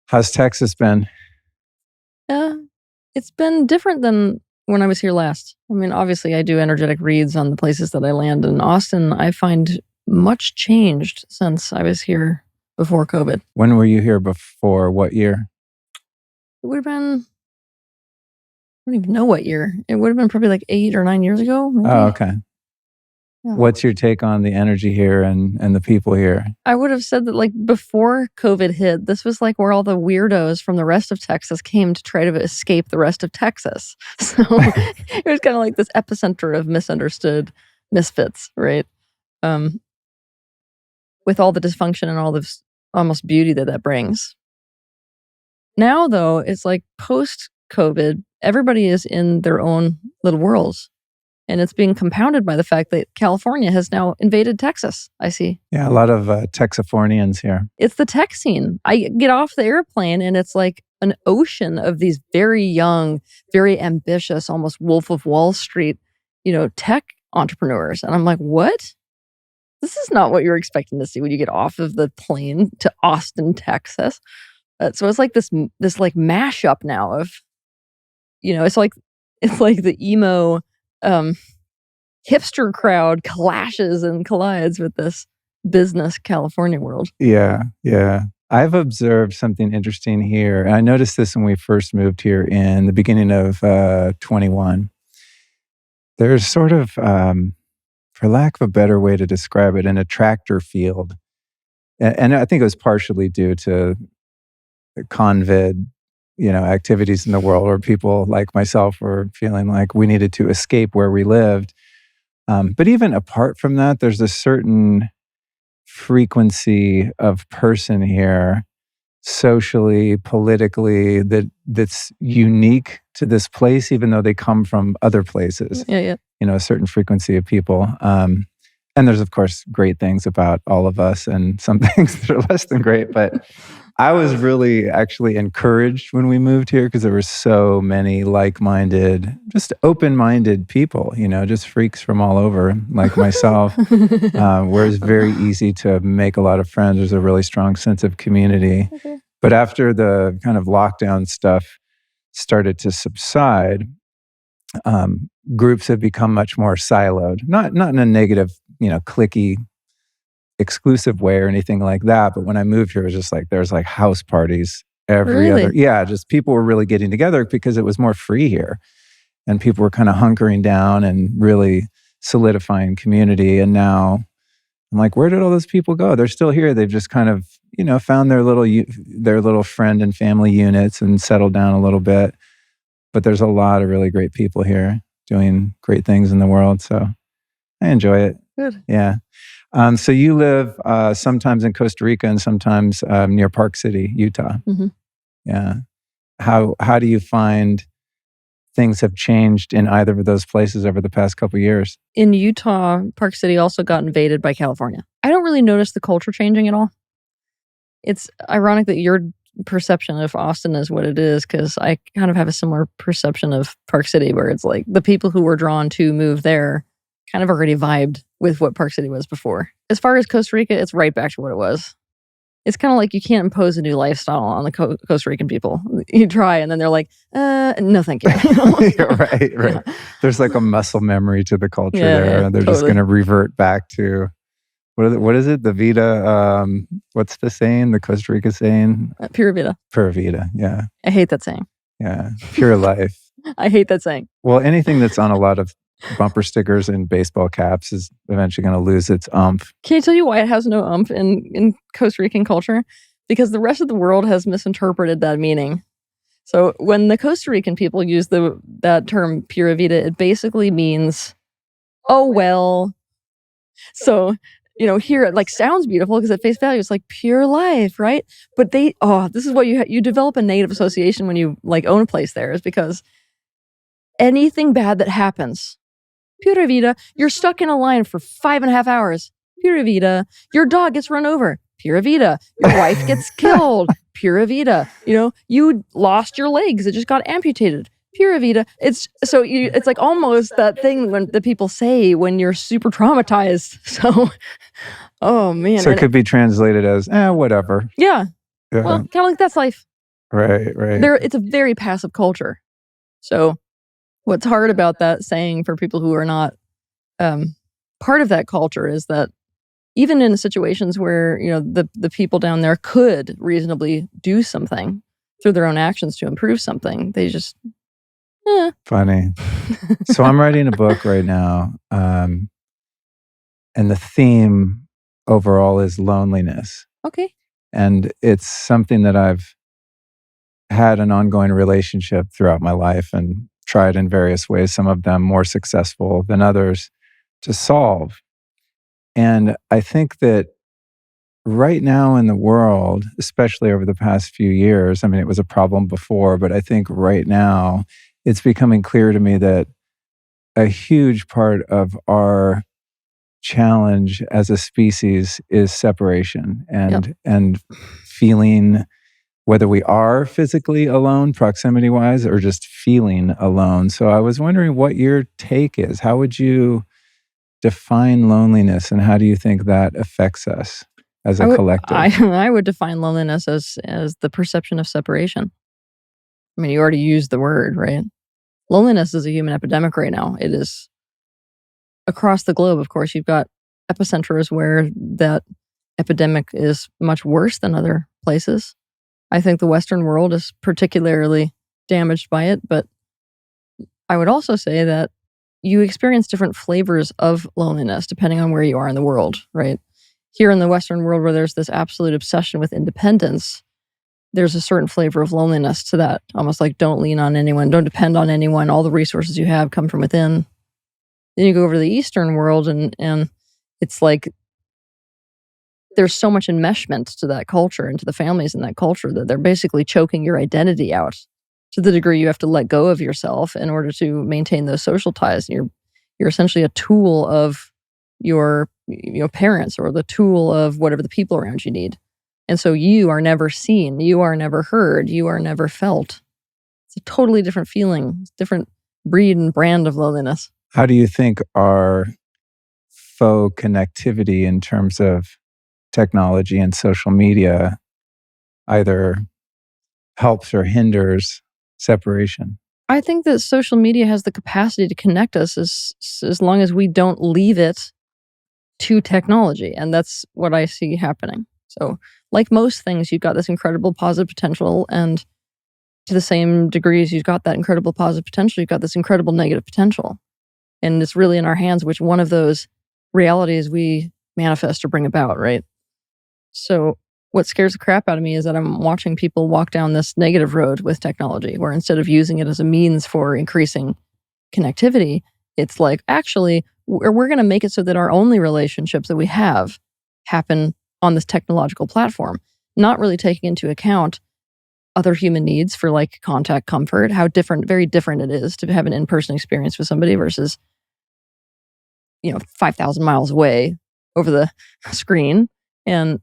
How's Texas been? It's been different than when I was here last. I mean, obviously, I do energetic reads on the places that I land. In Austin, I find much changed since I was here before COVID. When were you here before? What year? It would have been, I don't even know what year. It would have been probably like 8 or 9 years ago. Maybe. Oh, okay. Yeah. What's your take on the energy here and the people here? I would have said that like before COVID hit, this was like where all the weirdos from the rest of Texas came to try to escape the rest of Texas. So it was kind of like this epicenter of misunderstood misfits, right? With all the dysfunction and all this almost beauty that brings. Now, though, it's like post-COVID, everybody is in their own little worlds. And it's being compounded by the fact that California has now invaded Texas, I see. Yeah, a lot of Texifornians here. It's the tech scene. I get off the airplane and it's like an ocean of these very young, very ambitious, almost Wolf of Wall Street, tech entrepreneurs. And I'm like, what? This is not what you're expecting to see when you get off of the plane to Austin, Texas. So it's like this like mashup now of, it's like the emo hipster crowd clashes and collides with this business California world. Yeah. I've observed something interesting here. And I noticed this when we first moved here in the beginning of 21. There's sort of, for lack of a better way to describe it, an attractor field. And I think it was partially due to the convid activities in the world where people like myself were feeling like we needed to escape where we lived. But even apart from that, there's a certain frequency of person here, socially, politically, that's unique to this place, even though they come from other places. Yeah. A certain frequency of people. And there's, of course, great things about all of us and some things that are less than great. But I was really actually encouraged when we moved here because there were so many like-minded, just open-minded people, just freaks from all over, like myself, where it's very easy to make a lot of friends. There's a really strong sense of community. Okay. But after the kind of lockdown stuff started to subside, groups have become much more siloed, not in a negative, cliquey, exclusive way or anything like that. But when I moved here, it was just like there's like house parties every other. Yeah, just people were really getting together because it was more free here, and people were kind of hunkering down and really solidifying community. And now I'm like, where did all those people go? They're still here. They've just kind of found their little friend and family units and settled down a little bit. But there's a lot of really great people here doing great things in the world. So I enjoy it. Good. Yeah. So you live sometimes in Costa Rica and sometimes near Park City, Utah. Mm-hmm. Yeah. How do you find things have changed in either of those places over the past couple of years? In Utah, Park City also got invaded by California. I don't really notice the culture changing at all. It's ironic that your perception of Austin is what it is, because I kind of have a similar perception of Park City, where it's like the people who were drawn to move there kind of already vibed with what Park City was before. As far as Costa Rica, it's right back to what it was. It's kind of like you can't impose a new lifestyle on the Costa Rican people. You try, and then they're like, no, thank you. Yeah, right. Yeah. There's like a muscle memory to the culture there. Yeah, they're just going to revert back to, what is it? The Vida, what's the saying? The Costa Rica saying? Pura Vida. Pura Vida, yeah. I hate that saying. Yeah, pure life. I hate that saying. Well, anything that's on a lot of bumper stickers and baseball caps is eventually going to lose its umph. Can I tell you why it has no umph in Costa Rican culture? Because the rest of the world has misinterpreted that meaning. So when the Costa Rican people use that term pura vida, it basically means, oh, well. So, here it like sounds beautiful because at face value, it's like pure life, right? But this is what you develop a negative association when you like own a place there, is because anything bad that happens, pura vida, you're stuck in a line for 5.5 hours, pura vida, your dog gets run over, pura vida, your wife gets killed, pura vida, you lost your legs, it just got amputated, pura vida. It's like almost that thing when the people say when you're super traumatized. So, oh man. So it could be translated as, whatever. Yeah. Well, kind of like that's life. Right. It's a very passive culture. So what's hard about that saying for people who are not part of that culture is that even in situations where, you know, the people down there could reasonably do something through their own actions to improve something, they just, Funny. So I'm writing a book right now, and the theme overall is loneliness. Okay. And it's something that I've had an ongoing relationship throughout my life and tried in various ways, some of them more successful than others, to solve. And I think that right now in the world, especially over the past few years, I mean, it was a problem before, but I think right now it's becoming clear to me that a huge part of our challenge as a species is separation and feeling, whether we are physically alone, proximity wise, or just feeling alone. So I was wondering what your take is. How would you define loneliness, and how do you think that affects us as a collective? I would define loneliness as the perception of separation. I mean, you already used the word, right? Loneliness is a human epidemic right now. It is across the globe. Of course, you've got epicenters where that epidemic is much worse than other places. I think the Western world is particularly damaged by it, but I would also say that you experience different flavors of loneliness depending on where you are in the world, right? Here in the Western world, where there's this absolute obsession with independence, there's a certain flavor of loneliness to that. Almost like, don't lean on anyone, don't depend on anyone. All the resources you have come from within. Then you go over to the Eastern world, and it's like there's so much enmeshment to that culture and to the families in that culture that they're basically choking your identity out to the degree you have to let go of yourself in order to maintain those social ties. And you're essentially a tool of your parents, or the tool of whatever the people around you need. And so you are never seen, you are never heard, you are never felt. It's a totally different feeling, different breed and brand of loneliness. How do you think our faux connectivity in terms of technology and social media either helps or hinders separation? I think that social media has the capacity to connect us as long as we don't leave it to technology. And that's what I see happening. So, like most things, you've got this incredible positive potential, and to the same degree as you've got that incredible positive potential, you've got this incredible negative potential. And it's really in our hands which one of those realities we manifest or bring about, right? So what scares the crap out of me is that I'm watching people walk down this negative road with technology, where instead of using it as a means for increasing connectivity, it's like, actually, we're going to make it so that our only relationships that we have happen on this technological platform, not really taking into account other human needs for like contact, comfort, how very different it is to have an in-person experience with somebody versus, 5,000 miles away over the screen. And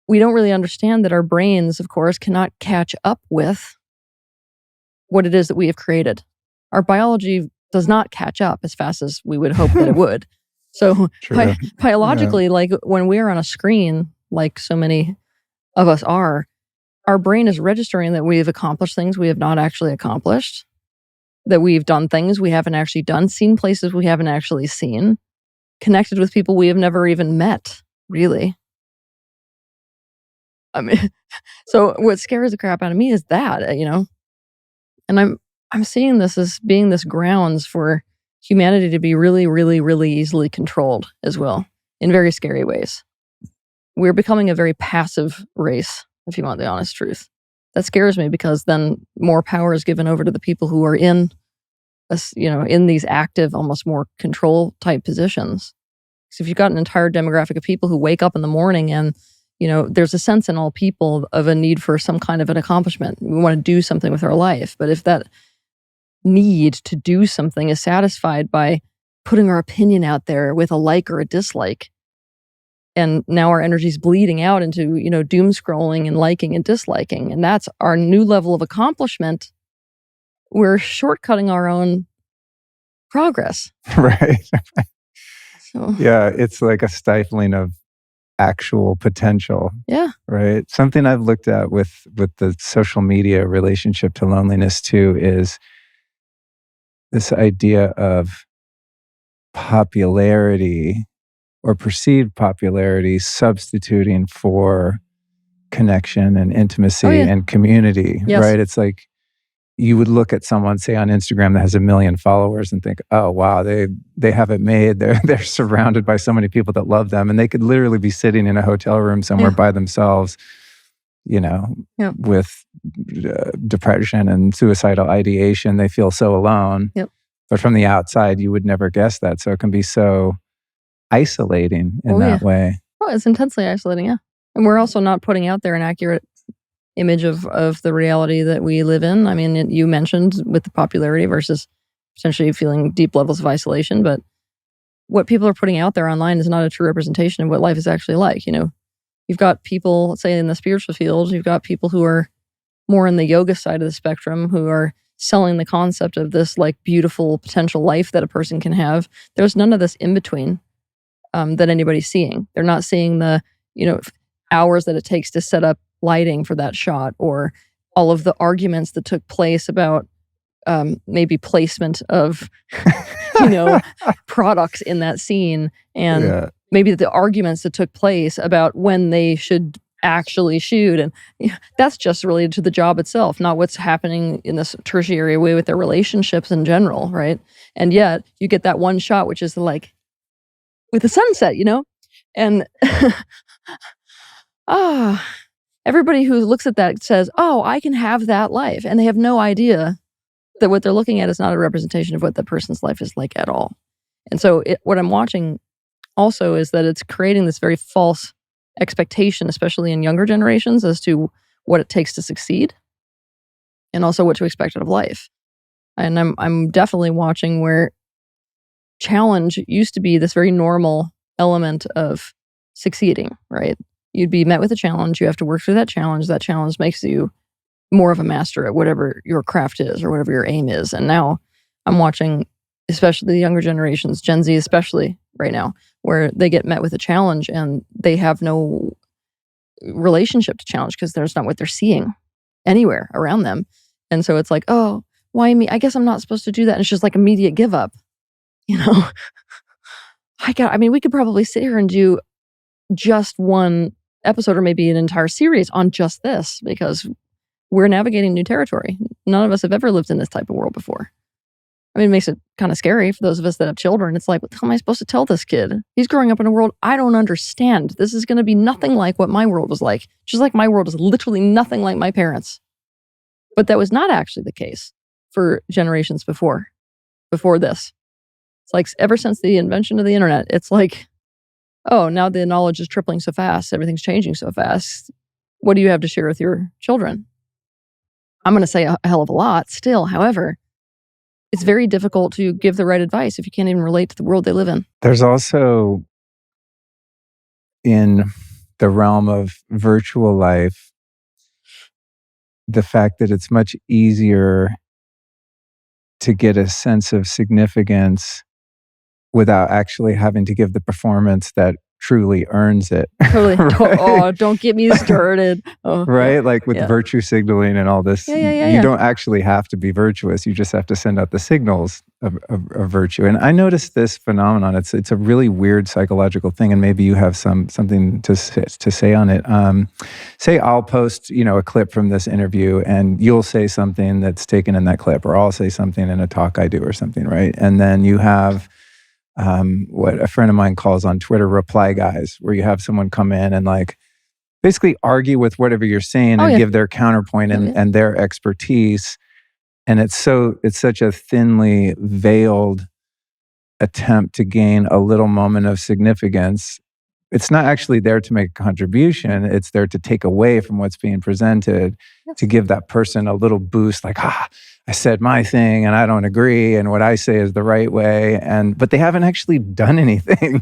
we don't really understand that our brains, of course, cannot catch up with what it is that we have created. Our biology does not catch up as fast as we would hope that it would. So biologically, like when we're on a screen, like so many of us are, our brain is registering that we've accomplished things we have not actually accomplished, that we've done things we haven't actually done, seen places we haven't actually seen, connected with people we have never even met, really. I mean, so what scares the crap out of me is that, and I'm seeing this as being this grounds for humanity to be really, really, really easily controlled as well, in very scary ways. We're becoming a very passive race, if you want the honest truth. That scares me, because then more power is given over to the people who are in these active, almost more control type positions. So if you've got an entire demographic of people who wake up in the morning and, there's a sense in all people of a need for some kind of an accomplishment. We want to do something with our life. But if that need to do something is satisfied by putting our opinion out there with a like or a dislike, and now our energy's bleeding out into, doom scrolling and liking and disliking, and that's our new level of accomplishment, we're shortcutting our own progress. Right. So, yeah, it's like a stifling of actual potential. Yeah. Right. Something I've looked at with the social media relationship to loneliness too is this idea of popularity or perceived popularity substituting for connection and intimacy and community, Yes. right? It's like you would look at someone, say on Instagram, that has 1 million followers and think, oh wow, they have it made. They're surrounded by so many people that love them, and they could literally be sitting in a hotel room somewhere by themselves, with depression and suicidal ideation. They feel so alone. But from the outside, you would never guess that. So it can be so isolating in that way. Oh, it's intensely isolating, yeah. And we're also not putting out there an accurate image of the reality that we live in. I mean, you mentioned with the popularity versus potentially feeling deep levels of isolation, but what people are putting out there online is not a true representation of what life is actually like. You've got people, say in the spiritual field, you've got people who are more in the yoga side of the spectrum who are selling the concept of this like beautiful potential life that a person can have. There's none of this in between that anybody's seeing. They're not seeing the, hours that it takes to set up lighting for that shot, or all of the arguments that took place about maybe placement of, products in that scene, and maybe the arguments that took place about when they should actually shoot. And that's just related to the job itself, not what's happening in this tertiary way with their relationships in general, right? And yet you get that one shot, which is like with the sunset, and everybody who looks at that says, oh, I can have that life. And they have no idea that what they're looking at is not a representation of what the person's life is like at all. And so what I'm watching also is that it's creating this very false expectation, especially in younger generations, as to what it takes to succeed and also what to expect out of life. And I'm definitely watching where challenge used to be this very normal element of succeeding, right? You'd be met with a challenge. You have to work through that challenge. That challenge makes you more of a master at whatever your craft is or whatever your aim is. And now I'm watching, especially the younger generations, Gen Z especially right now, where they get met with a challenge and they have no relationship to challenge because there's not what they're seeing anywhere around them. And so it's like, oh, why me? I guess I'm not supposed to do that. And it's just like immediate give up. We could probably sit here and do just one episode or maybe an entire series on just this, because we're navigating new territory. None of us have ever lived in this type of world before. I mean, it makes it kind of scary for those of us that have children. It's like, what the hell am I supposed to tell this kid? He's growing up in a world I don't understand. This is going to be nothing like what my world was like. Just like my world is literally nothing like my parents. But that was not actually the case for generations before this. It's like ever since the invention of the internet, it's like, oh, now the knowledge is tripling so fast. Everything's changing so fast. What do you have to share with your children? I'm going to say a hell of a lot still. However, it's very difficult to give the right advice if you can't even relate to the world they live in. There's also, in the realm of virtual life, the fact that it's much easier to get a sense of significance without actually having to give the performance that truly earns it. Totally. Right? Oh, don't get me started. Oh, right? Like with virtue signaling and all this, you don't actually have to be virtuous. You just have to send out the signals of virtue. And I noticed this phenomenon. It's a really weird psychological thing, and maybe you have something to say on it. Say I'll post, a clip from this interview, and you'll say something that's taken in that clip, or I'll say something in a talk I do or something, right? And then you have what a friend of mine calls on Twitter reply guys, where you have someone come in and like basically argue with whatever you're saying and give their counterpoint and their expertise. And it's such a thinly veiled attempt to gain a little moment of significance. It's not actually there to make a contribution. It's there to take away from what's being presented, to give that person a little boost, like, I said my thing and I don't agree, and what I say is the right way. But they haven't actually done anything.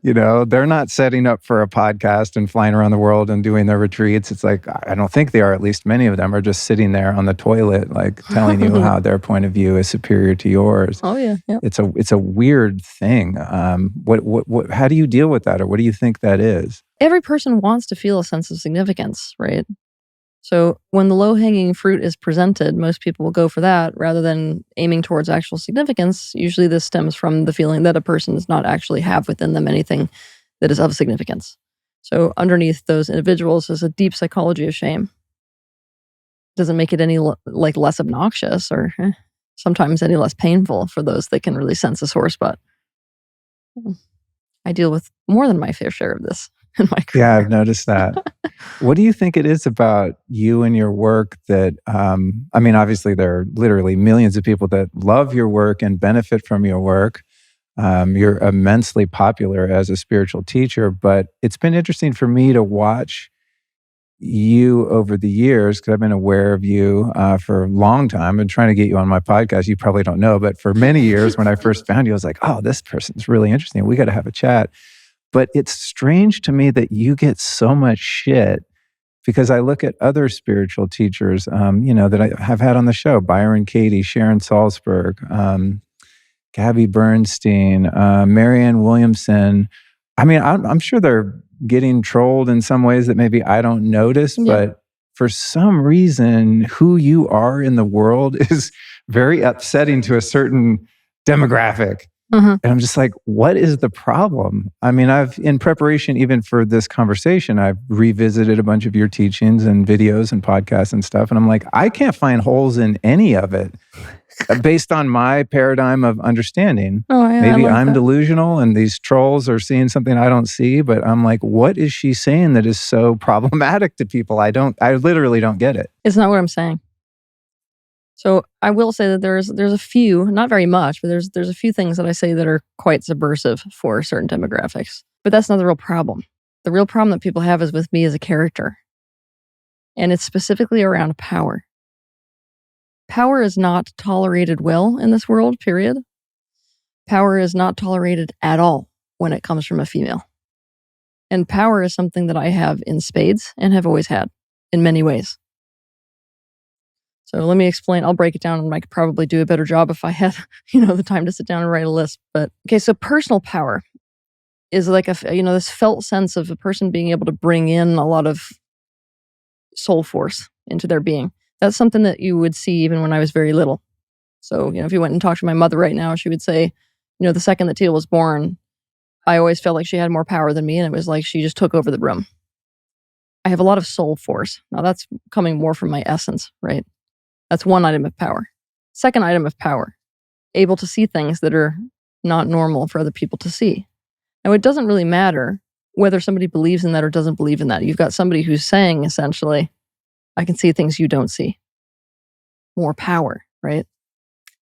They're not setting up for a podcast and flying around the world and doing their retreats. It's like, I don't think they are. At least many of them are just sitting there on the toilet, like telling you how their point of view is superior to yours. Oh yeah. It's a weird thing. How do you deal with that, or what do you think that is? every person wants to feel a sense of significance, right? So when the low-hanging fruit is presented, most people will go for that rather than aiming towards actual significance. Usually this stems from the feeling that a person does not actually have within them anything that is of significance. So underneath those individuals is a deep psychology of shame. Doesn't make it any less obnoxious or sometimes any less painful for those that can really sense a sore spot. I deal with more than my fair share of this in my career. Yeah, I've noticed that. What do you think it is about you and your work that, I mean, obviously there are literally millions of people that love your work and benefit from your work. You're immensely popular as a spiritual teacher, but it's been interesting for me to watch you over the years, because I've been aware of you for a long time. I've been trying to get you on my podcast. You probably don't know, but for many years when I first found you, I was like, oh, this person's really interesting. We got to have a chat. But it's strange to me that you get so much shit, because I look at other spiritual teachers, that I have had on the show: Byron Katie, Sharon Salzberg, Gabby Bernstein, Marianne Williamson. I mean, I'm sure they're getting trolled in some ways that maybe I don't notice, but for some reason, who you are in the world is very upsetting to a certain demographic. And I'm just like, what is the problem? I mean, in preparation even for this conversation, I've revisited a bunch of your teachings and videos and podcasts and stuff. And I'm like, I can't find holes in any of it based on my paradigm of understanding. Oh, yeah, Maybe I'm that. delusional and these trolls are seeing something I don't see, but I'm like, what is she saying that is so problematic to people? I literally don't get it. It's not what I'm saying. So I will say that there's a few, not very much, but there's a few things that I say that are quite subversive for certain demographics. But that's not the real problem. The real problem that people have is with me as a character. And it's specifically around power. Power is not tolerated well in this world, period. Power is not tolerated at all when it comes from a female. And power is something that I have in spades and have always had in many ways. So let me explain. I'll break it down, and I could probably do a better job if I had, the time to sit down and write a list. But okay, so personal power is like this felt sense of a person being able to bring in a lot of soul force into their being. That's something that you would see even when I was very little. So, if you went and talked to my mother right now, she would say, the second that Teal was born, I always felt like she had more power than me, and it was like she just took over the room. I have a lot of soul force. Now that's coming more from my essence, right? That's one item of power. Second item of power, able to see things that are not normal for other people to see. Now, it doesn't really matter whether somebody believes in that or doesn't believe in that. You've got somebody who's saying, essentially, I can see things you don't see. More power, right?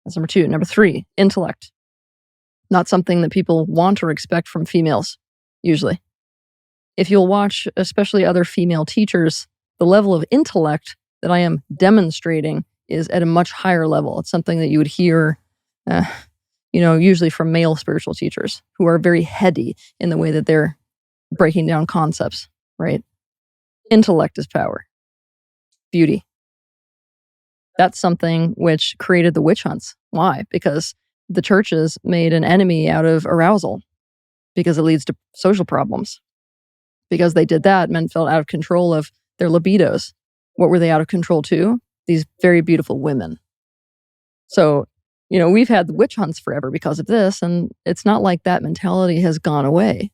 That's number 2. Number 3, intellect. Not something that people want or expect from females, usually. If you'll watch, especially other female teachers, the level of intellect that I am demonstrating is at a much higher level. It's something that you would hear, usually from male spiritual teachers who are very heady in the way that they're breaking down concepts, right? Intellect is power. Beauty. That's something which created the witch hunts. Why? Because the churches made an enemy out of arousal, because it leads to social problems. Because they did that, men felt out of control of their libidos. What were they out of control to? These very beautiful women. So, we've had the witch hunts forever because of this, and it's not like that mentality has gone away.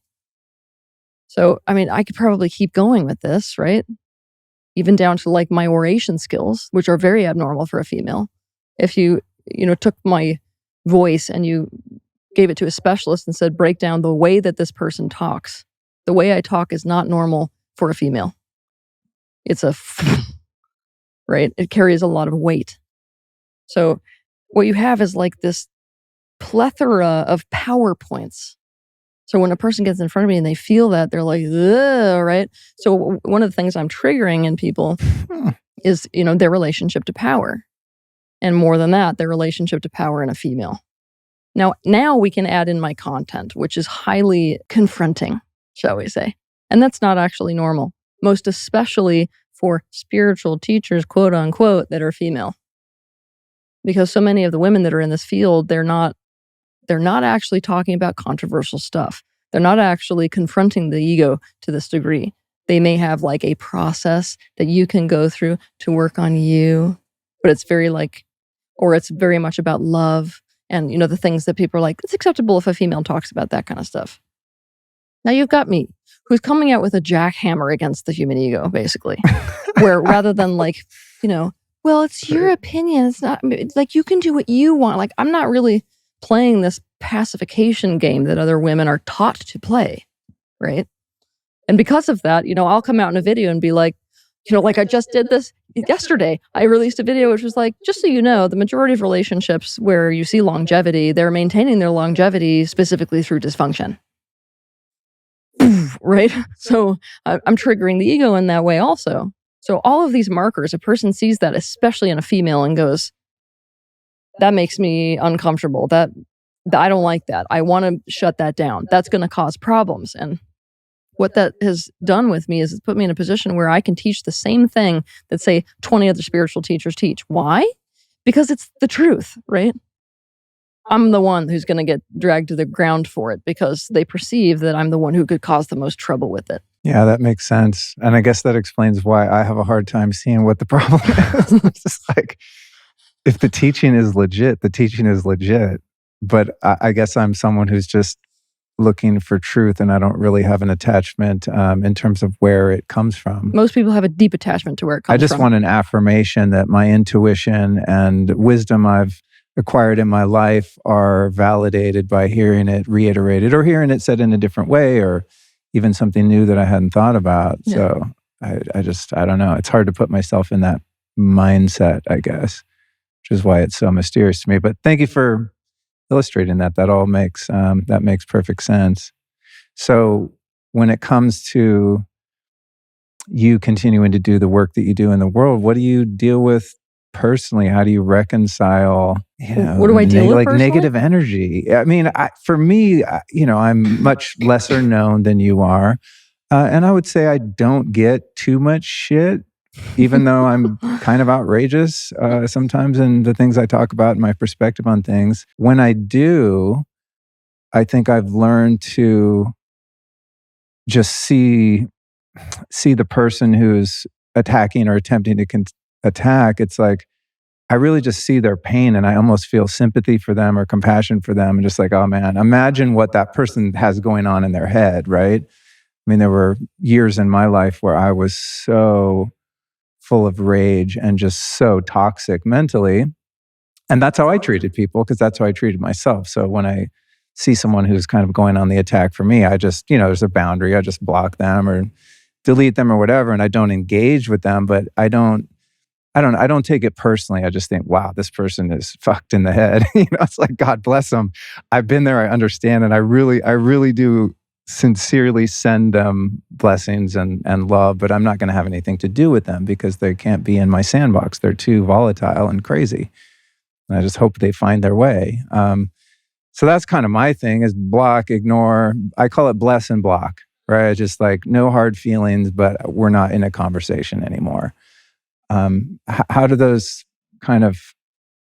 So, I could probably keep going with this, right? Even down to like my oration skills, which are very abnormal for a female. If you, took my voice and you gave it to a specialist and said, break down the way that this person talks. The way I talk is not normal for a female. It's right? It carries a lot of weight. So what you have is like this plethora of PowerPoints. So when a person gets in front of me and they feel that, they're like, ugh, right? So one of the things I'm triggering in people is, their relationship to power. And more than that, their relationship to power in a female. Now we can add in my content, which is highly confronting, shall we say. And that's not actually normal, most especially for spiritual teachers, quote unquote, that are female. Because so many of the women that are in this field, they're not actually talking about controversial stuff. They're not actually confronting the ego to this degree. They may have like a process that you can go through to work on you, but it's very like, or it's very much about love and, you know, the things that people are like, it's acceptable if a female talks about that kind of stuff. Now you've got me, who's coming out with a jackhammer against the human ego, basically, where rather than like, you know, well, it's your opinion. It's not like you can do what you want. Like, I'm not really playing this pacification game that other women are taught to play, right? And because of that, you know, I'll come out in a video and be like, you know, like I just did this yesterday. I released a video which was like, just so you know, the majority of relationships where you see longevity, they're maintaining their longevity specifically through dysfunction. Right? So I'm triggering the ego in that way also. So all of these markers, a person sees that, especially in a female, and goes, that makes me uncomfortable. That I don't like that. I want to shut that down. That's going to cause problems. And what that has done with me is it's put me in a position where I can teach the same thing that, say, 20 other spiritual teachers teach. Why? Because it's the truth, right? I'm the one who's going to get dragged to the ground for it because they perceive that I'm the one who could cause the most trouble with it. Yeah, that makes sense. And I guess that explains why I have a hard time seeing what the problem is. It's just like, if the teaching is legit, the teaching is legit. But I guess I'm someone who's just looking for truth, and I don't really have an attachment in terms of where it comes from. Most people have a deep attachment to where it comes from. I just want an affirmation that my intuition and wisdom I've acquired in my life are validated by hearing it reiterated, or hearing it said in a different way, or even something new that I hadn't thought about. Yeah. So I don't know. It's hard to put myself in that mindset, I guess, which is why it's so mysterious to me. But thank you for illustrating that. That all makes that makes perfect sense. So when it comes to you continuing to do the work that you do in the world, what do you deal with personally? How do you reconcile, what do I deal with like personally? Negative energy? I mean, for me, I'm much lesser known than you are, and I would say I don't get too much shit, even though I'm kind of outrageous sometimes in the things I talk about and my perspective on things. When I do, I think I've learned to just see the person who's attacking or attempting to attack. It's like, I really just see their pain, and I almost feel sympathy for them or compassion for them. And just like, oh man, imagine what that person has going on in their head, right? I mean, there were years in my life where I was so full of rage and just so toxic mentally. And that's how I treated people, because that's how I treated myself. So when I see someone who's kind of going on the attack for me, I just, there's a boundary. I just block them or delete them or whatever, and I don't engage with them. But I don't take it personally. I just think, wow, this person is fucked in the head. It's like, God bless them. I've been there. I understand. And I really do sincerely send them blessings and love, but I'm not going to have anything to do with them because they can't be in my sandbox. They're too volatile and crazy. And I just hope they find their way. So that's kind of my thing, is block, ignore. I call it bless and block, right? Just like, no hard feelings, but we're not in a conversation anymore. How do those kind of,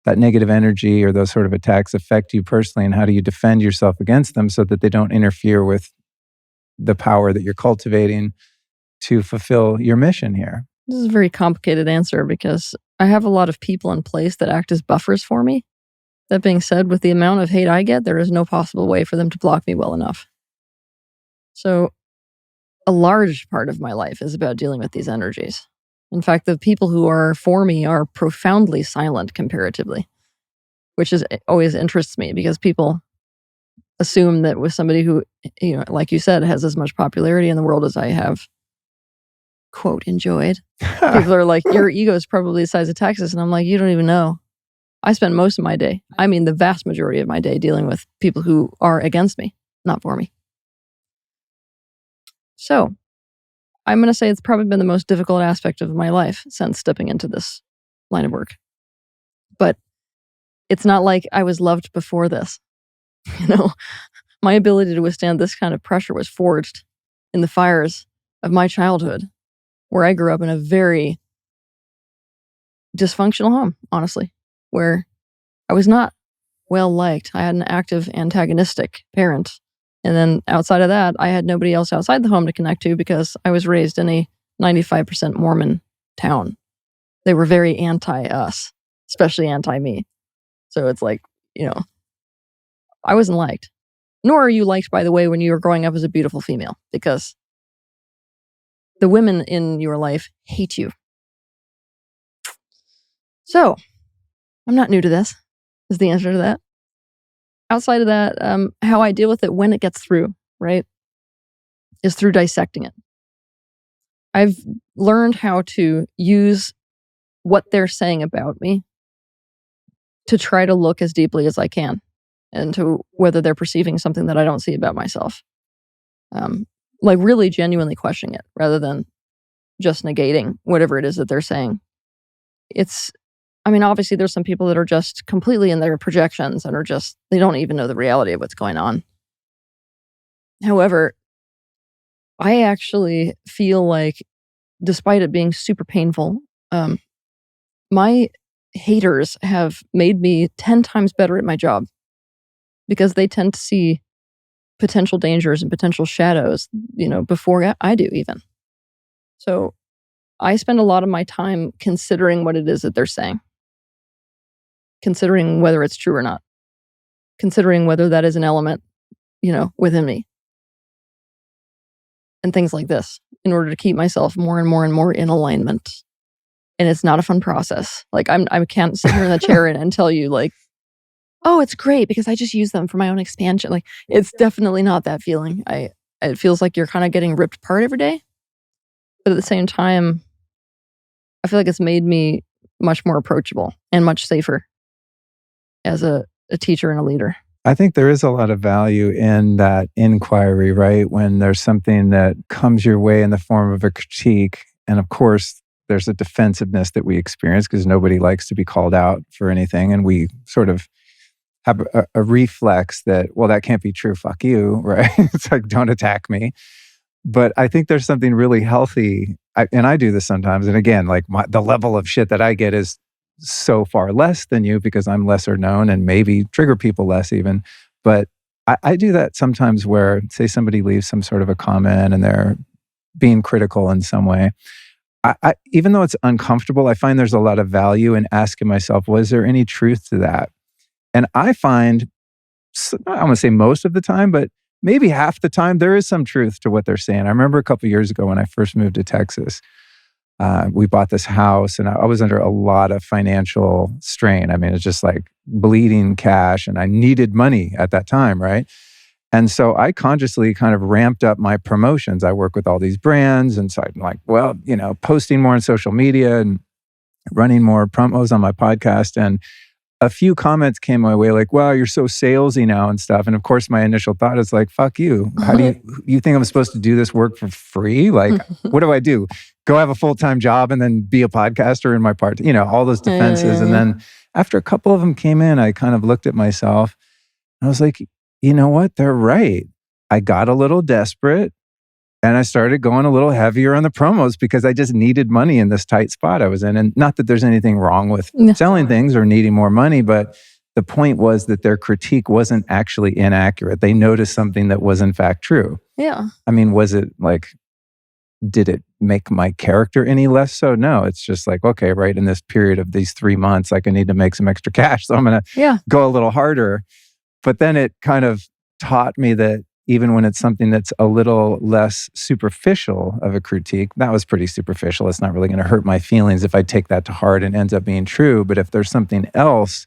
that negative energy or those sort of attacks affect you personally, and how do you defend yourself against them so that they don't interfere with the power that you're cultivating to fulfill your mission here? This is a very complicated answer because I have a lot of people in place that act as buffers for me. That being said, with the amount of hate I get, there is no possible way for them to block me well enough. So a large part of my life is about dealing with these energies. In fact, the people who are for me are profoundly silent comparatively, which always interests me, because people assume that with somebody who, like you said, has as much popularity in the world as I have, quote, enjoyed. People are like, your ego is probably the size of Texas. And I'm like, you don't even know. I spend most of my day, the vast majority of my day, dealing with people who are against me, not for me. So I'm going to say it's probably been the most difficult aspect of my life since stepping into this line of work. But it's not like I was loved before this. My ability to withstand this kind of pressure was forged in the fires of my childhood, where I grew up in a very dysfunctional home, honestly, where I was not well liked. I had an active antagonistic parent And then outside of that, I had nobody else outside the home to connect to because I was raised in a 95% Mormon town. They were very anti-us, especially anti-me. So it's like, I wasn't liked. Nor are you liked, by the way, when you were growing up as a beautiful female, because the women in your life hate you. So, I'm not new to this, is the answer to that. Outside of that, how I deal with it when it gets through, right, is through dissecting it. I've learned how to use what they're saying about me to try to look as deeply as I can into whether they're perceiving something that I don't see about myself. Like really genuinely questioning it rather than just negating whatever it is that they're saying. Obviously there's some people that are just completely in their projections and they don't even know the reality of what's going on. However, I actually feel like, despite it being super painful, my haters have made me 10 times better at my job because they tend to see potential dangers and potential shadows, before I do even. So I spend a lot of my time considering what it is that they're saying, considering whether it's true or not, considering whether that is an element, within me, and things like this, in order to keep myself more and more and more in alignment. And it's not a fun process. Like I can't sit here in the chair and tell you like, oh, it's great because I just use them for my own expansion. Like it's definitely not that feeling. It feels like you're kind of getting ripped apart every day. But at the same time, I feel like it's made me much more approachable and much safer as a teacher and a leader. I think there is a lot of value in that inquiry, right? When there's something that comes your way in the form of a critique. And of course, there's a defensiveness that we experience because nobody likes to be called out for anything. And we sort of have a reflex that, well, that can't be true. Fuck you, right? It's like, don't attack me. But I think there's something really healthy. And I do this sometimes. And again, like the level of shit that I get is so far less than you because I'm lesser known and maybe trigger people less even. But I do that sometimes where, say, somebody leaves some sort of a comment and they're being critical in some way. I even though it's uncomfortable, I find there's a lot of value in asking myself, was there any truth to that? And I find, I want to say most of the time, but maybe half the time, there is some truth to what they're saying. I remember a couple of years ago when I first moved to Texas, we bought this house and I was under a lot of financial strain. I mean, it's just like bleeding cash and I needed money at that time, right? And so I consciously kind of ramped up my promotions. I work with all these brands. And so I'm like, well, posting more on social media and running more promos on my podcast. And a few comments came my way like, wow, you're so salesy now and stuff. And of course, my initial thought is like, fuck you. How do you think I'm supposed to do this work for free? Like, what do I do? Go have a full-time job and then be a podcaster in my part, all those defenses. And then after a couple of them came in, I kind of looked at myself and I was like, you know what? They're right. I got a little desperate and I started going a little heavier on the promos because I just needed money in this tight spot I was in. And not that there's anything wrong with selling things or needing more money, but the point was that their critique wasn't actually inaccurate. They noticed something that was in fact true. Yeah. I mean, was it like, did it make my character any less so? No, it's just like, okay, right in this period of these 3 months, like I need to make some extra cash. So I'm going to go a little harder. But then it kind of taught me that even when it's something that's a little less superficial of a critique, that was pretty superficial. It's not really going to hurt my feelings if I take that to heart and ends up being true. But if there's something else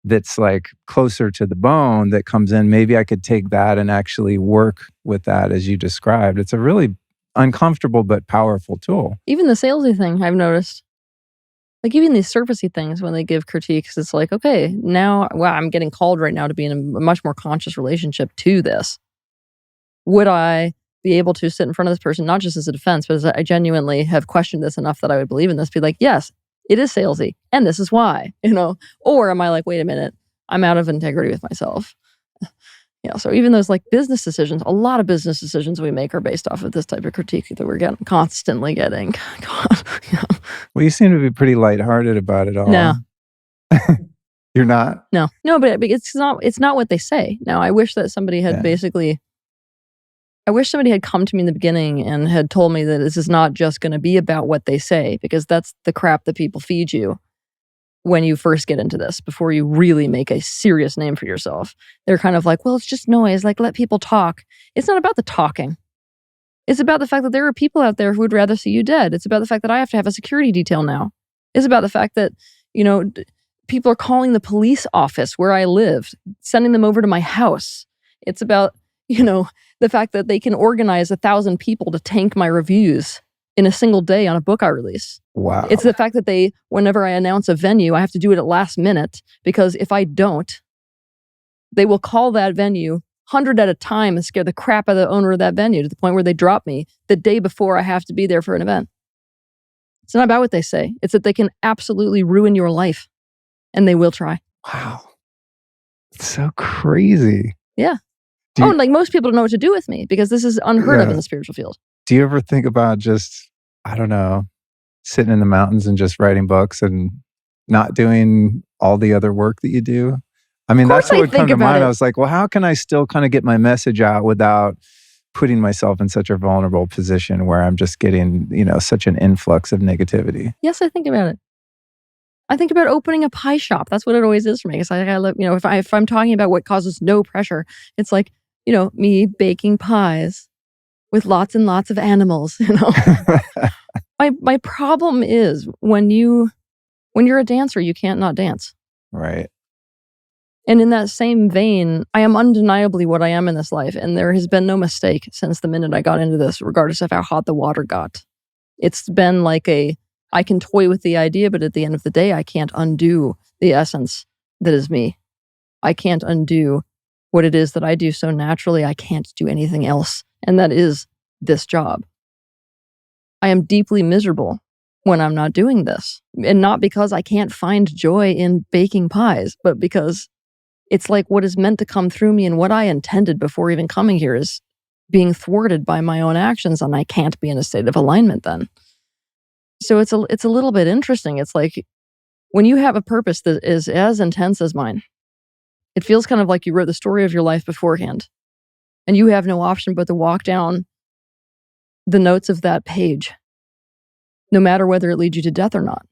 that's like closer to the bone that comes in, maybe I could take that and actually work with that as you described. It's a really uncomfortable but powerful tool. Even the salesy thing, I've noticed. Like even these surfacey things when they give critiques, it's like, okay, now, wow, I'm getting called right now to be in a much more conscious relationship to this. Would I be able to sit in front of this person, not just as a defense, but as I genuinely have questioned this enough that I would believe in this, be like, yes, it is salesy, and this is why, Or am I like, wait a minute, I'm out of integrity with myself. So even those like business decisions, a lot of business decisions we make are based off of this type of critique that we're constantly getting. God, Well, you seem to be pretty lighthearted about it all. No. You're not? No, but it's not what they say. Now, I wish that somebody had basically I wish somebody had come to me in the beginning and had told me that this is not just going to be about what they say, because that's the crap that people feed you when you first get into this, before you really make a serious name for yourself. They're kind of like, well, it's just noise, like let people talk. It's not about the talking. It's about the fact that there are people out there who would rather see you dead. It's about the fact that I have to have a security detail now. It's about the fact that, people are calling the police office where I lived, sending them over to my house. It's about, the fact that they can organize 1,000 people to tank my reviews in a single day on a book I release. Wow. It's the fact that whenever I announce a venue, I have to do it at last minute, because if I don't, they will call that venue 100 at a time and scare the crap out of the owner of that venue to the point where they drop me the day before I have to be there for an event. It's not about what they say. It's that they can absolutely ruin your life, and they will try. Wow. It's so crazy. Yeah. And like most people don't know what to do with me, because this is unheard of in the spiritual field. Do you ever think about just, I don't know, sitting in the mountains and just writing books and not doing all the other work that you do? I mean, that's what would come to mind. I was like, well, how can I still kind of get my message out without putting myself in such a vulnerable position where I'm just getting, such an influx of negativity? Yes, I think about it. I think about opening a pie shop. That's what it always is for me. Because I love, if I'm talking about what causes no pressure, it's like, me baking pies with lots and lots of animals. My problem is when you're a dancer, you can't not dance. Right. And in that same vein, I am undeniably what I am in this life. And there has been no mistake since the minute I got into this, regardless of how hot the water got. It's been like I can toy with the idea, but at the end of the day, I can't undo the essence that is me. I can't undo what it is that I do so naturally. I can't do anything else. And that is this job. I am deeply miserable when I'm not doing this. And not because I can't find joy in baking pies, but because it's like what is meant to come through me and what I intended before even coming here is being thwarted by my own actions, and I can't be in a state of alignment then. So it's a little bit interesting. It's like when you have a purpose that is as intense as mine, it feels kind of like you wrote the story of your life beforehand, and you have no option but to walk down the notes of that page, no matter whether it leads you to death or not.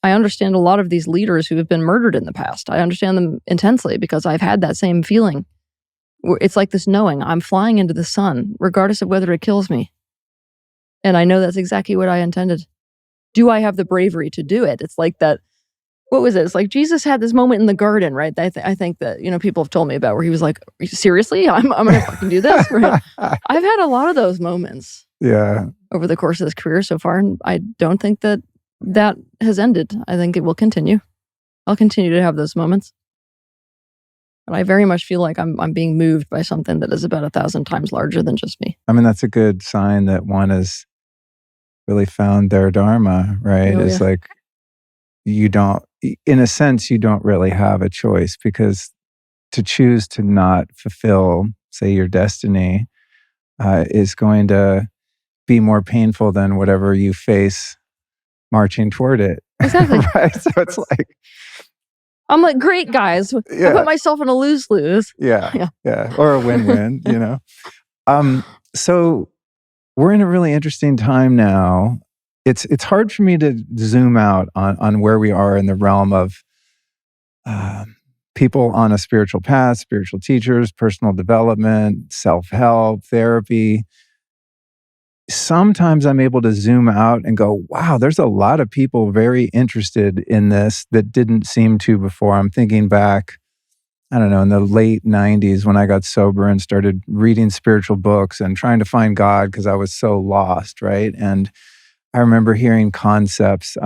I understand a lot of these leaders who have been murdered in the past. I understand them intensely because I've had that same feeling. It's like this knowing I'm flying into the sun, regardless of whether it kills me. And I know that's exactly what I intended. Do I have the bravery to do it? It's like that. What was it? It's like Jesus had this moment in the garden, right? I think that, people have told me about where he was like, seriously, I'm going to fucking do this. Right? I've had a lot of those moments over the course of this career so far. And I don't think that has ended. I think it will continue. I'll continue to have those moments. But I very much feel like I'm being moved by something that is about 1,000 times larger than just me. I mean, that's a good sign that one has really found their dharma, right? It's like you don't, in a sense, you don't really have a choice, because to choose to not fulfill, say, your destiny is going to be more painful than whatever you face marching toward it. Exactly. Right? So it's like, I'm like, great, guys. I put myself in a lose-lose. Yeah. Or a win-win, So we're in a really interesting time now. It's hard for me to zoom out on where we are in the realm of people on a spiritual path, spiritual teachers, personal development, self-help, therapy. Sometimes I'm able to zoom out and go, wow, there's a lot of people very interested in this that didn't seem to before. I'm thinking back, I don't know, in the late 90s when I got sober and started reading spiritual books and trying to find God because I was so lost, right? And I remember hearing concepts,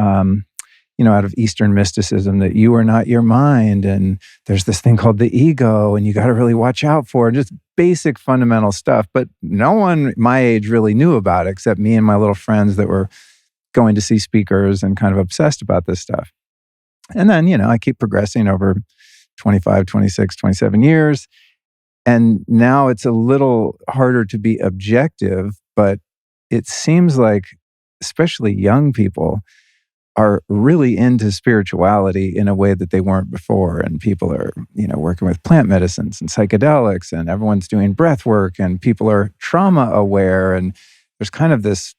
out of Eastern mysticism that you are not your mind, and there's this thing called the ego, and you got to really watch out for it. Just basic fundamental stuff. But no one my age really knew about it except me and my little friends that were going to see speakers and kind of obsessed about this stuff. And then, I keep progressing over 25, 26, 27 years. And now it's a little harder to be objective, but it seems like, especially young people, are really into spirituality in a way that they weren't before. And people are, working with plant medicines and psychedelics, and everyone's doing breath work, and people are trauma aware. And there's kind of this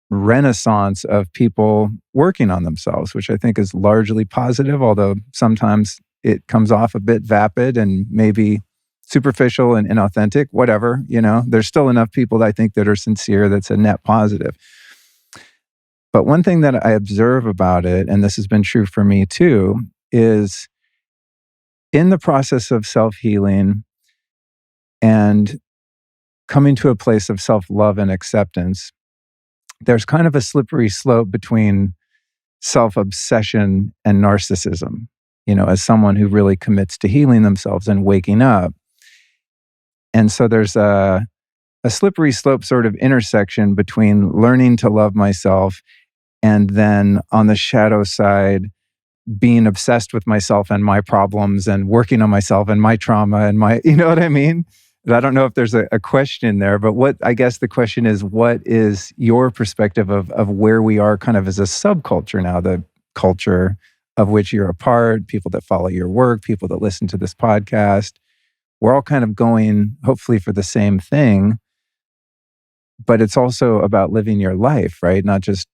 renaissance of people working on themselves, which I think is largely positive, although sometimes it comes off a bit vapid and maybe superficial and inauthentic, whatever, there's still enough people that I think that are sincere. That's a net positive. But one thing that I observe about it, and this has been true for me too, is in the process of self-healing and coming to a place of self-love and acceptance, there's kind of a slippery slope between self-obsession and narcissism, as someone who really commits to healing themselves and waking up. And so there's a slippery slope sort of intersection between learning to love myself and then on the shadow side, being obsessed with myself and my problems and working on myself and my trauma and you know what I mean? I don't know if there's a question there, but I guess the question is, what is your perspective of where we are kind of as a subculture now, the culture of which you're a part, people that follow your work, people that listen to this podcast? We're all kind of going, hopefully, for the same thing, but it's also about living your life, right? Not just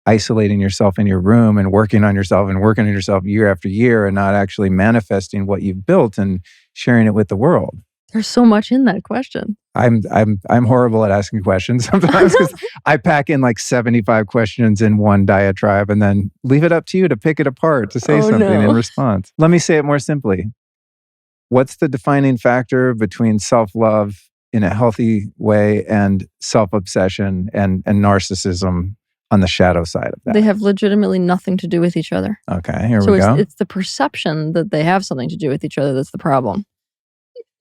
isolating yourself in your room and working on yourself year after year and not actually manifesting what you've built and sharing it with the world. There's so much in that question. I'm horrible at asking questions sometimes because I pack in like 75 questions in one diatribe and then leave it up to you to pick it apart, to say something in response. Let me say it more simply. What's the defining factor between self-love in a healthy way and self-obsession and narcissism on the shadow side of that? They have legitimately nothing to do with each other. Okay, here we go. It's the perception that they have something to do with each other that's the problem.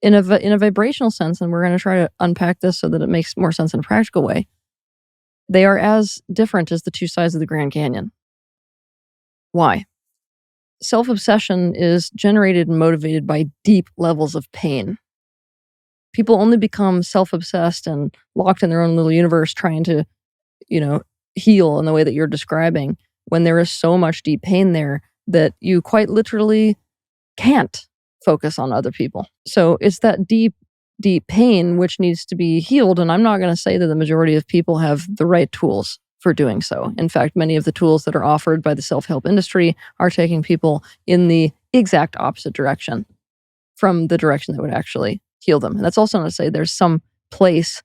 In a vibrational sense, and we're going to try to unpack this so that it makes more sense in a practical way, they are as different as the two sides of the Grand Canyon. Why? Self-obsession is generated and motivated by deep levels of pain. People only become self-obsessed and locked in their own little universe trying to, heal in the way that you're describing when there is so much deep pain there that you quite literally can't focus on other people. So it's that deep, deep pain which needs to be healed. And I'm not going to say that the majority of people have the right tools for doing so. In fact, many of the tools that are offered by the self-help industry are taking people in the exact opposite direction from the direction that would actually heal them. And that's also not to say there's some place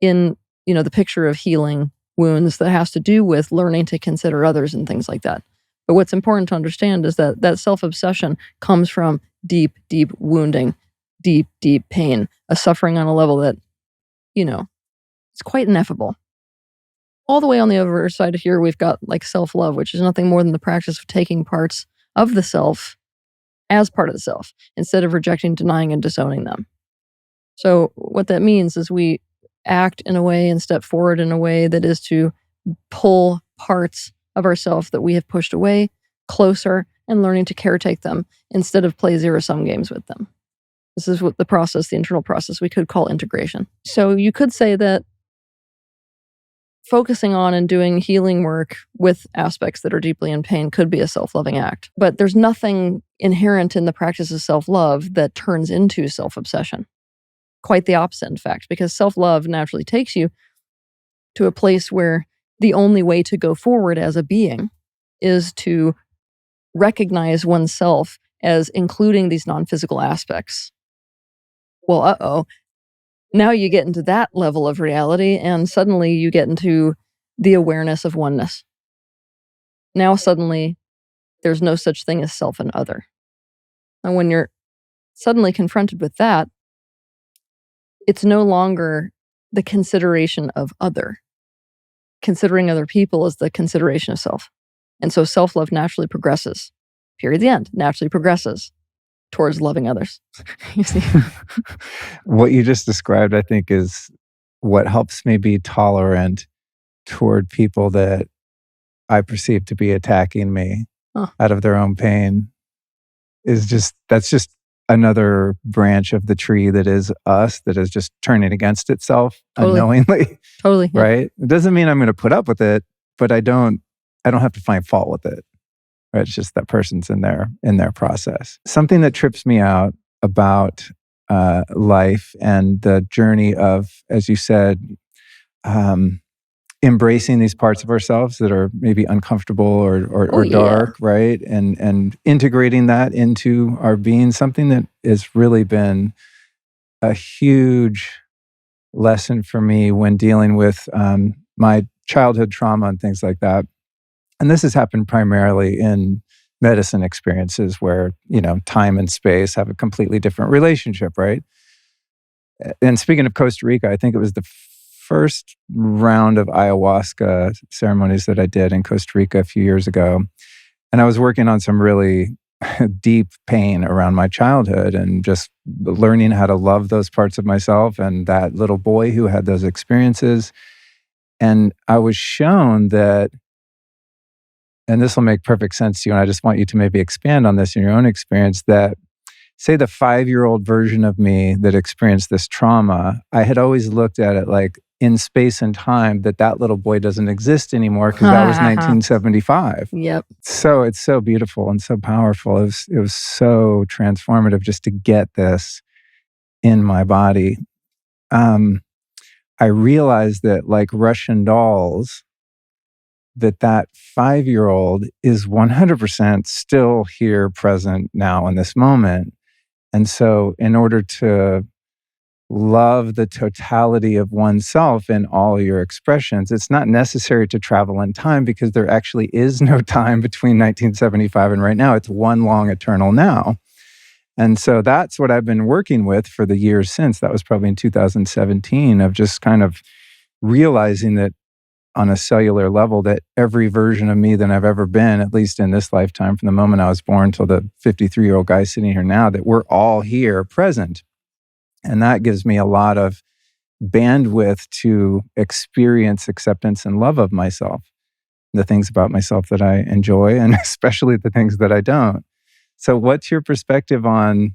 in, the picture of healing wounds that has to do with learning to consider others and things like that. But what's important to understand is that self-obsession comes from deep, deep wounding, deep, deep pain, a suffering on a level that, it's quite ineffable. All the way on the other side of here, we've got like self-love, which is nothing more than the practice of taking parts of the self as part of the self, instead of rejecting, denying, and disowning them. So what that means is we act in a way and step forward in a way that is to pull parts of ourselves that we have pushed away closer and learning to caretake them instead of play zero-sum games with them. This is what the internal process we could call integration. So you could say that focusing on and doing healing work with aspects that are deeply in pain could be a self-loving act. But there's nothing inherent in the practice of self-love that turns into self-obsession. Quite the opposite, in fact, because self-love naturally takes you to a place where the only way to go forward as a being is to recognize oneself as including these non-physical aspects. Well, now you get into that level of reality, and suddenly you get into the awareness of oneness. Now suddenly there's no such thing as self and other. And when you're suddenly confronted with that, it's no longer the consideration of other. Considering other people is the consideration of self. And so self-love naturally progresses. Period. The end. Naturally progresses towards loving others. You see? What you just described, I think, is what helps me be tolerant toward people that I perceive to be attacking me out of their own pain. That's just another branch of the tree that is us, that is just turning against itself unknowingly. Totally. Yeah. Right? It doesn't mean I'm going to put up with it, but I don't I don't have to find fault with it. Right? It's just that person's in their process. Something that trips me out about life and the journey of, as you said, embracing these parts of ourselves that are maybe uncomfortable or dark, right? And integrating that into our being, something that has really been a huge lesson for me when dealing with my childhood trauma and things like that. And this has happened primarily in medicine experiences where, time and space have a completely different relationship, right? And speaking of Costa Rica, I think it was the first round of ayahuasca ceremonies that I did in Costa Rica a few years ago. And I was working on some really deep pain around my childhood and just learning how to love those parts of myself and that little boy who had those experiences. And I was shown that, and this will make perfect sense to you, and I just want you to maybe expand on this in your own experience, that say the 5-year-old version of me that experienced this trauma, I had always looked at it like in space and time that little boy doesn't exist anymore because that was 1975. Yep. So it's so beautiful and so powerful. It was so transformative just to get this in my body. I realized that like Russian dolls, that 5-year-old is 100% still here, present now in this moment. And so in order to love the totality of oneself in all your expressions, it's not necessary to travel in time because there actually is no time between 1975 and right now. It's one long eternal now. And so that's what I've been working with for the years since. That was probably in 2017, of just kind of realizing that on a cellular level, that every version of me that I've ever been, at least in this lifetime, from the moment I was born till the 53-year-old guy sitting here now, that we're all here present. And that gives me a lot of bandwidth to experience acceptance and love of myself, the things about myself that I enjoy, and especially the things that I don't. So what's your perspective on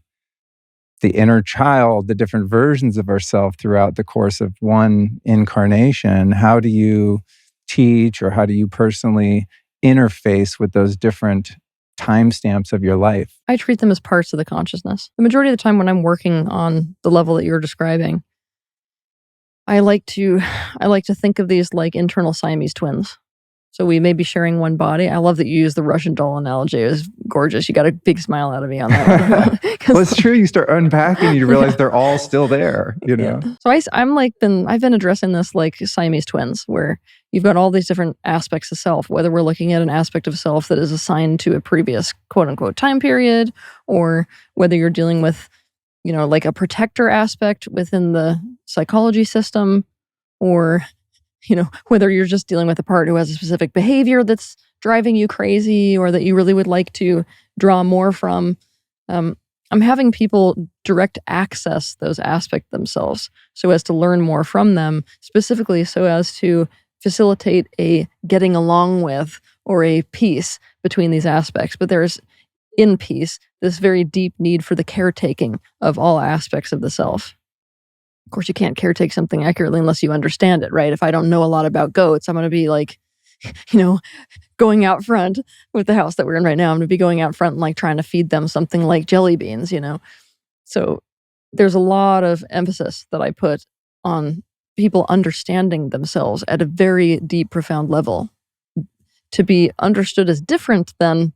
the inner child, the different versions of ourselves throughout the course of one incarnation? How do you teach, or how do you personally interface with those different timestamps of your life? I treat them as parts of the consciousness. The majority of the time when I'm working on the level that you're describing, I like to think of these like internal Siamese twins. So we may be sharing one body. I love that you use the Russian doll analogy. It was gorgeous. You got a big smile out of me on that one. Well, it's true. You start unpacking, you realize they're all still there, Yeah. So I've been addressing this like Siamese twins, where you've got all these different aspects of self, whether we're looking at an aspect of self that is assigned to a previous quote unquote time period, or whether you're dealing with, like a protector aspect within the psychology system, or whether you're just dealing with a part who has a specific behavior that's driving you crazy, or that you really would like to draw more from. I'm having people direct access those aspects themselves so as to learn more from them, specifically so as to facilitate a getting along with or a peace between these aspects. But there's, in peace, this very deep need for the caretaking of all aspects of the self. Of course, you can't caretake something accurately unless you understand it, right? If I don't know a lot about goats, I'm going to be like, going out front with the house that we're in right now. I'm going to be going out front and like trying to feed them something like jelly beans, So there's a lot of emphasis that I put on people understanding themselves at a very deep, profound level, to be understood as different than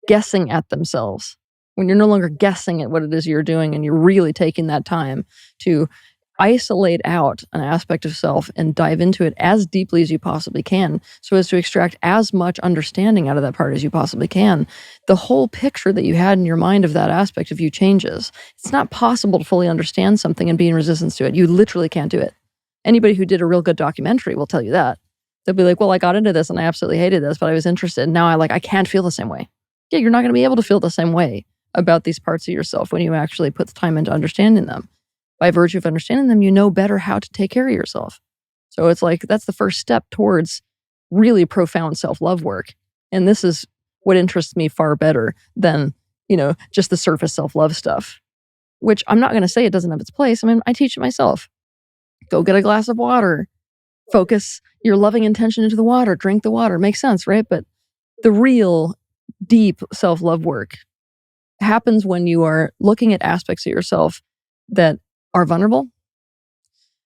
guessing at themselves. When you're no longer guessing at what it is you're doing and you're really taking that time to isolate out an aspect of self and dive into it as deeply as you possibly can, so as to extract as much understanding out of that part as you possibly can, the whole picture that you had in your mind of that aspect of you changes. It's not possible to fully understand something and be in resistance to it. You literally can't do it. Anybody who did a real good documentary will tell you that. They'll be like, well, I got into this and I absolutely hated this, but I was interested. Now I can't feel the same way. Yeah, you're not going to be able to feel the same way about these parts of yourself when you actually put the time into understanding them. By virtue of understanding them, you know better how to take care of yourself. So it's like, that's the first step towards really profound self-love work. And this is what interests me far better than, just the surface self-love stuff, which I'm not going to say it doesn't have its place. I mean, I teach it myself. Go get a glass of water, focus your loving intention into the water, drink the water. Makes sense, right? But The real deep self-love work happens when you are looking at aspects of yourself that are vulnerable,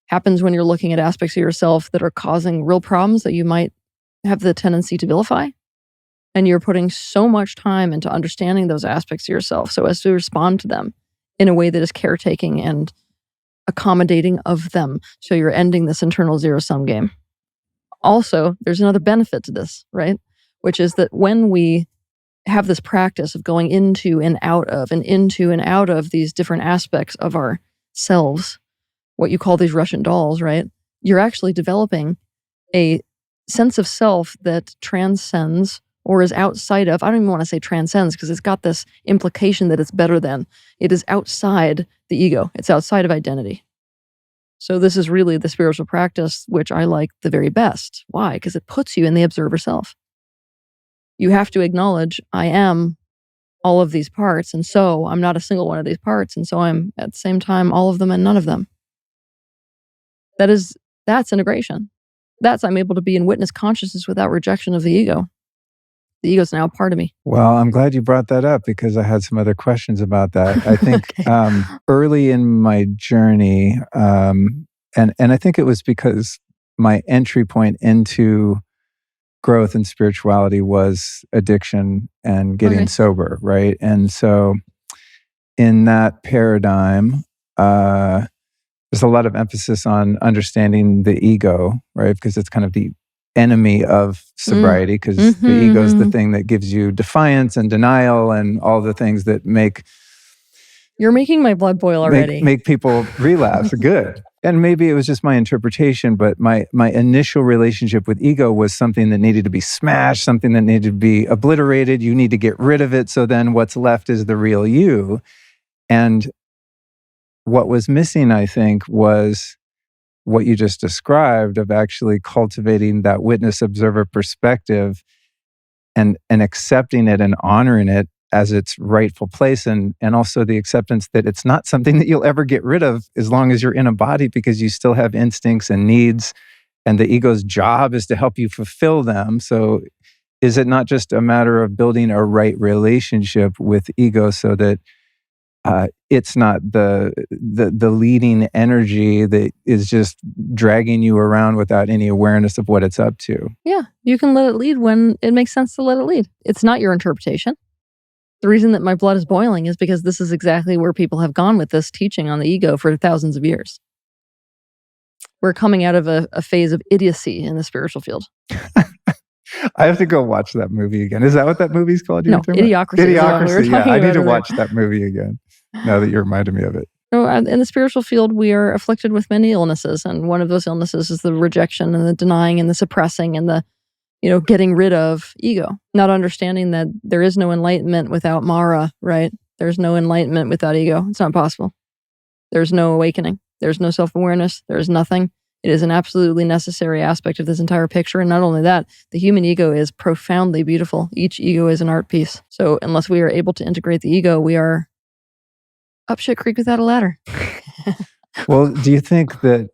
happens when you're looking at aspects of yourself that are causing real problems that you might have the tendency to vilify. And you're putting so much time into understanding those aspects of yourself so as to respond to them in a way that is caretaking and accommodating of them. So you're ending this internal zero-sum game. Also, there's another benefit to this, right? Which is that when we have this practice of going into and out of these different aspects of ourselves, what you call these Russian dolls, right? You're actually developing a sense of self that transcends or is outside of, I don't even want to say transcends because it's got this implication that it's better than. It is outside the ego. It's outside of identity. So this is really the spiritual practice which I like the very best. Why? Because it puts you in the observer self. You have to acknowledge, I am all of these parts, and so I'm not a single one of these parts, and so I'm at the same time all of them and none of them. That's integration. That's I'm able to be in witness consciousness without rejection of the ego. The ego's now a part of me. Well, I'm glad you brought that up because I had some other questions about that. I think Okay. Early in my journey, and I think it was because my entry point into growth and spirituality was addiction and getting Okay. sober, right? And so in that paradigm, there's a lot of emphasis on understanding the ego, right? Because it's kind of the enemy of sobriety, because the ego is the thing that gives you defiance and denial and all the things that make You're making my blood boil already. make people relapse. Good. And maybe it was just my interpretation, but my initial relationship with ego was something that needed to be smashed, something that needed to be obliterated. You need to get rid of it, so then what's left is the real you. And what was missing, I think, was what you just described of actually cultivating that witness observer perspective and accepting it and honoring it as its rightful place, and also the acceptance that it's not something that you'll ever get rid of as long as you're in a body, because you still have instincts and needs, and the ego's job is to help you fulfill them. So is it not just a matter of building a right relationship with ego so that it's not the leading energy that is just dragging you around without any awareness of what it's up to? Yeah, you can let it lead when it makes sense to let it lead. It's not your interpretation. The reason that my blood is boiling is because this is exactly where people have gone with this teaching on the ego for thousands of years. We're coming out of a phase of idiocy in the spiritual field. I have to go watch that movie again. Is that what that movie's called? No, Idiocracy. Idiocracy. Yeah, I need to watch that movie again now that you reminded me of it. So in the spiritual field, we are afflicted with many illnesses, and one of those illnesses is the rejection and the denying and the suppressing and the, getting rid of ego. Not understanding that there is no enlightenment without Mara, right? There's no enlightenment without ego. It's not possible. There's no awakening. There's no self-awareness. There's nothing. It is an absolutely necessary aspect of this entire picture. And not only that, the human ego is profoundly beautiful. Each ego is an art piece. So unless we are able to integrate the ego, we are up shit creek without a ladder. Well, do you think that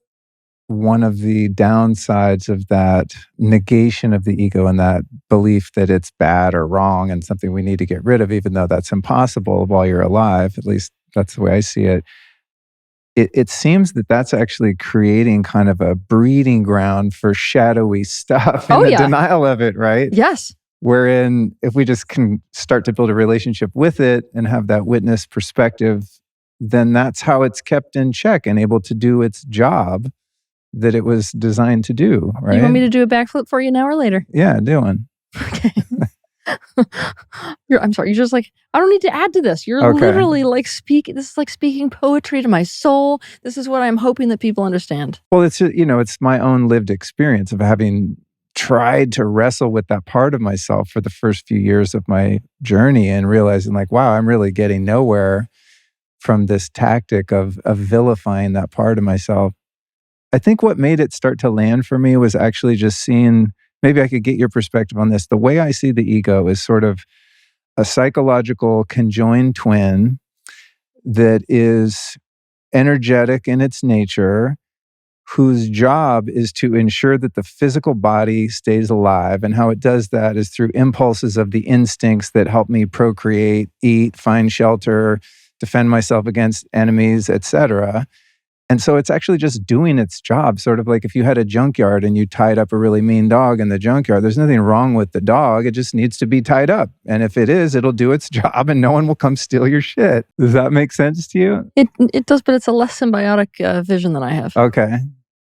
one of the downsides of that negation of the ego and that belief that it's bad or wrong and something we need to get rid of, even though that's impossible while you're alive, at least that's the way I see it, it seems that that's actually creating kind of a breeding ground for shadowy stuff and the denial of it, right? Yes. Wherein if we just can start to build a relationship with it and have that witness perspective, then that's how it's kept in check and able to do its job that it was designed to do, right? You want me to do a backflip for you now or later? Yeah, do one. Okay. I'm sorry. You're just like, I don't need to add to this. You're literally like speaking. This is like speaking poetry to my soul. This is what I'm hoping that people understand. Well, it's it's my own lived experience of having tried to wrestle with that part of myself for the first few years of my journey and realizing like, wow, I'm really getting nowhere from this tactic of vilifying that part of myself. I think what made it start to land for me was actually just seeing, maybe I could get your perspective on this. The way I see the ego is sort of a psychological conjoined twin that is energetic in its nature, whose job is to ensure that the physical body stays alive. And how it does that is through impulses of the instincts that help me procreate, eat, find shelter, defend myself against enemies, etc. And so it's actually just doing its job, sort of like if you had a junkyard and you tied up a really mean dog in the junkyard, there's nothing wrong with the dog. It just needs to be tied up. And if it is, it'll do its job and no one will come steal your shit. Does that make sense to you? It does, but it's a less symbiotic vision than I have. Okay.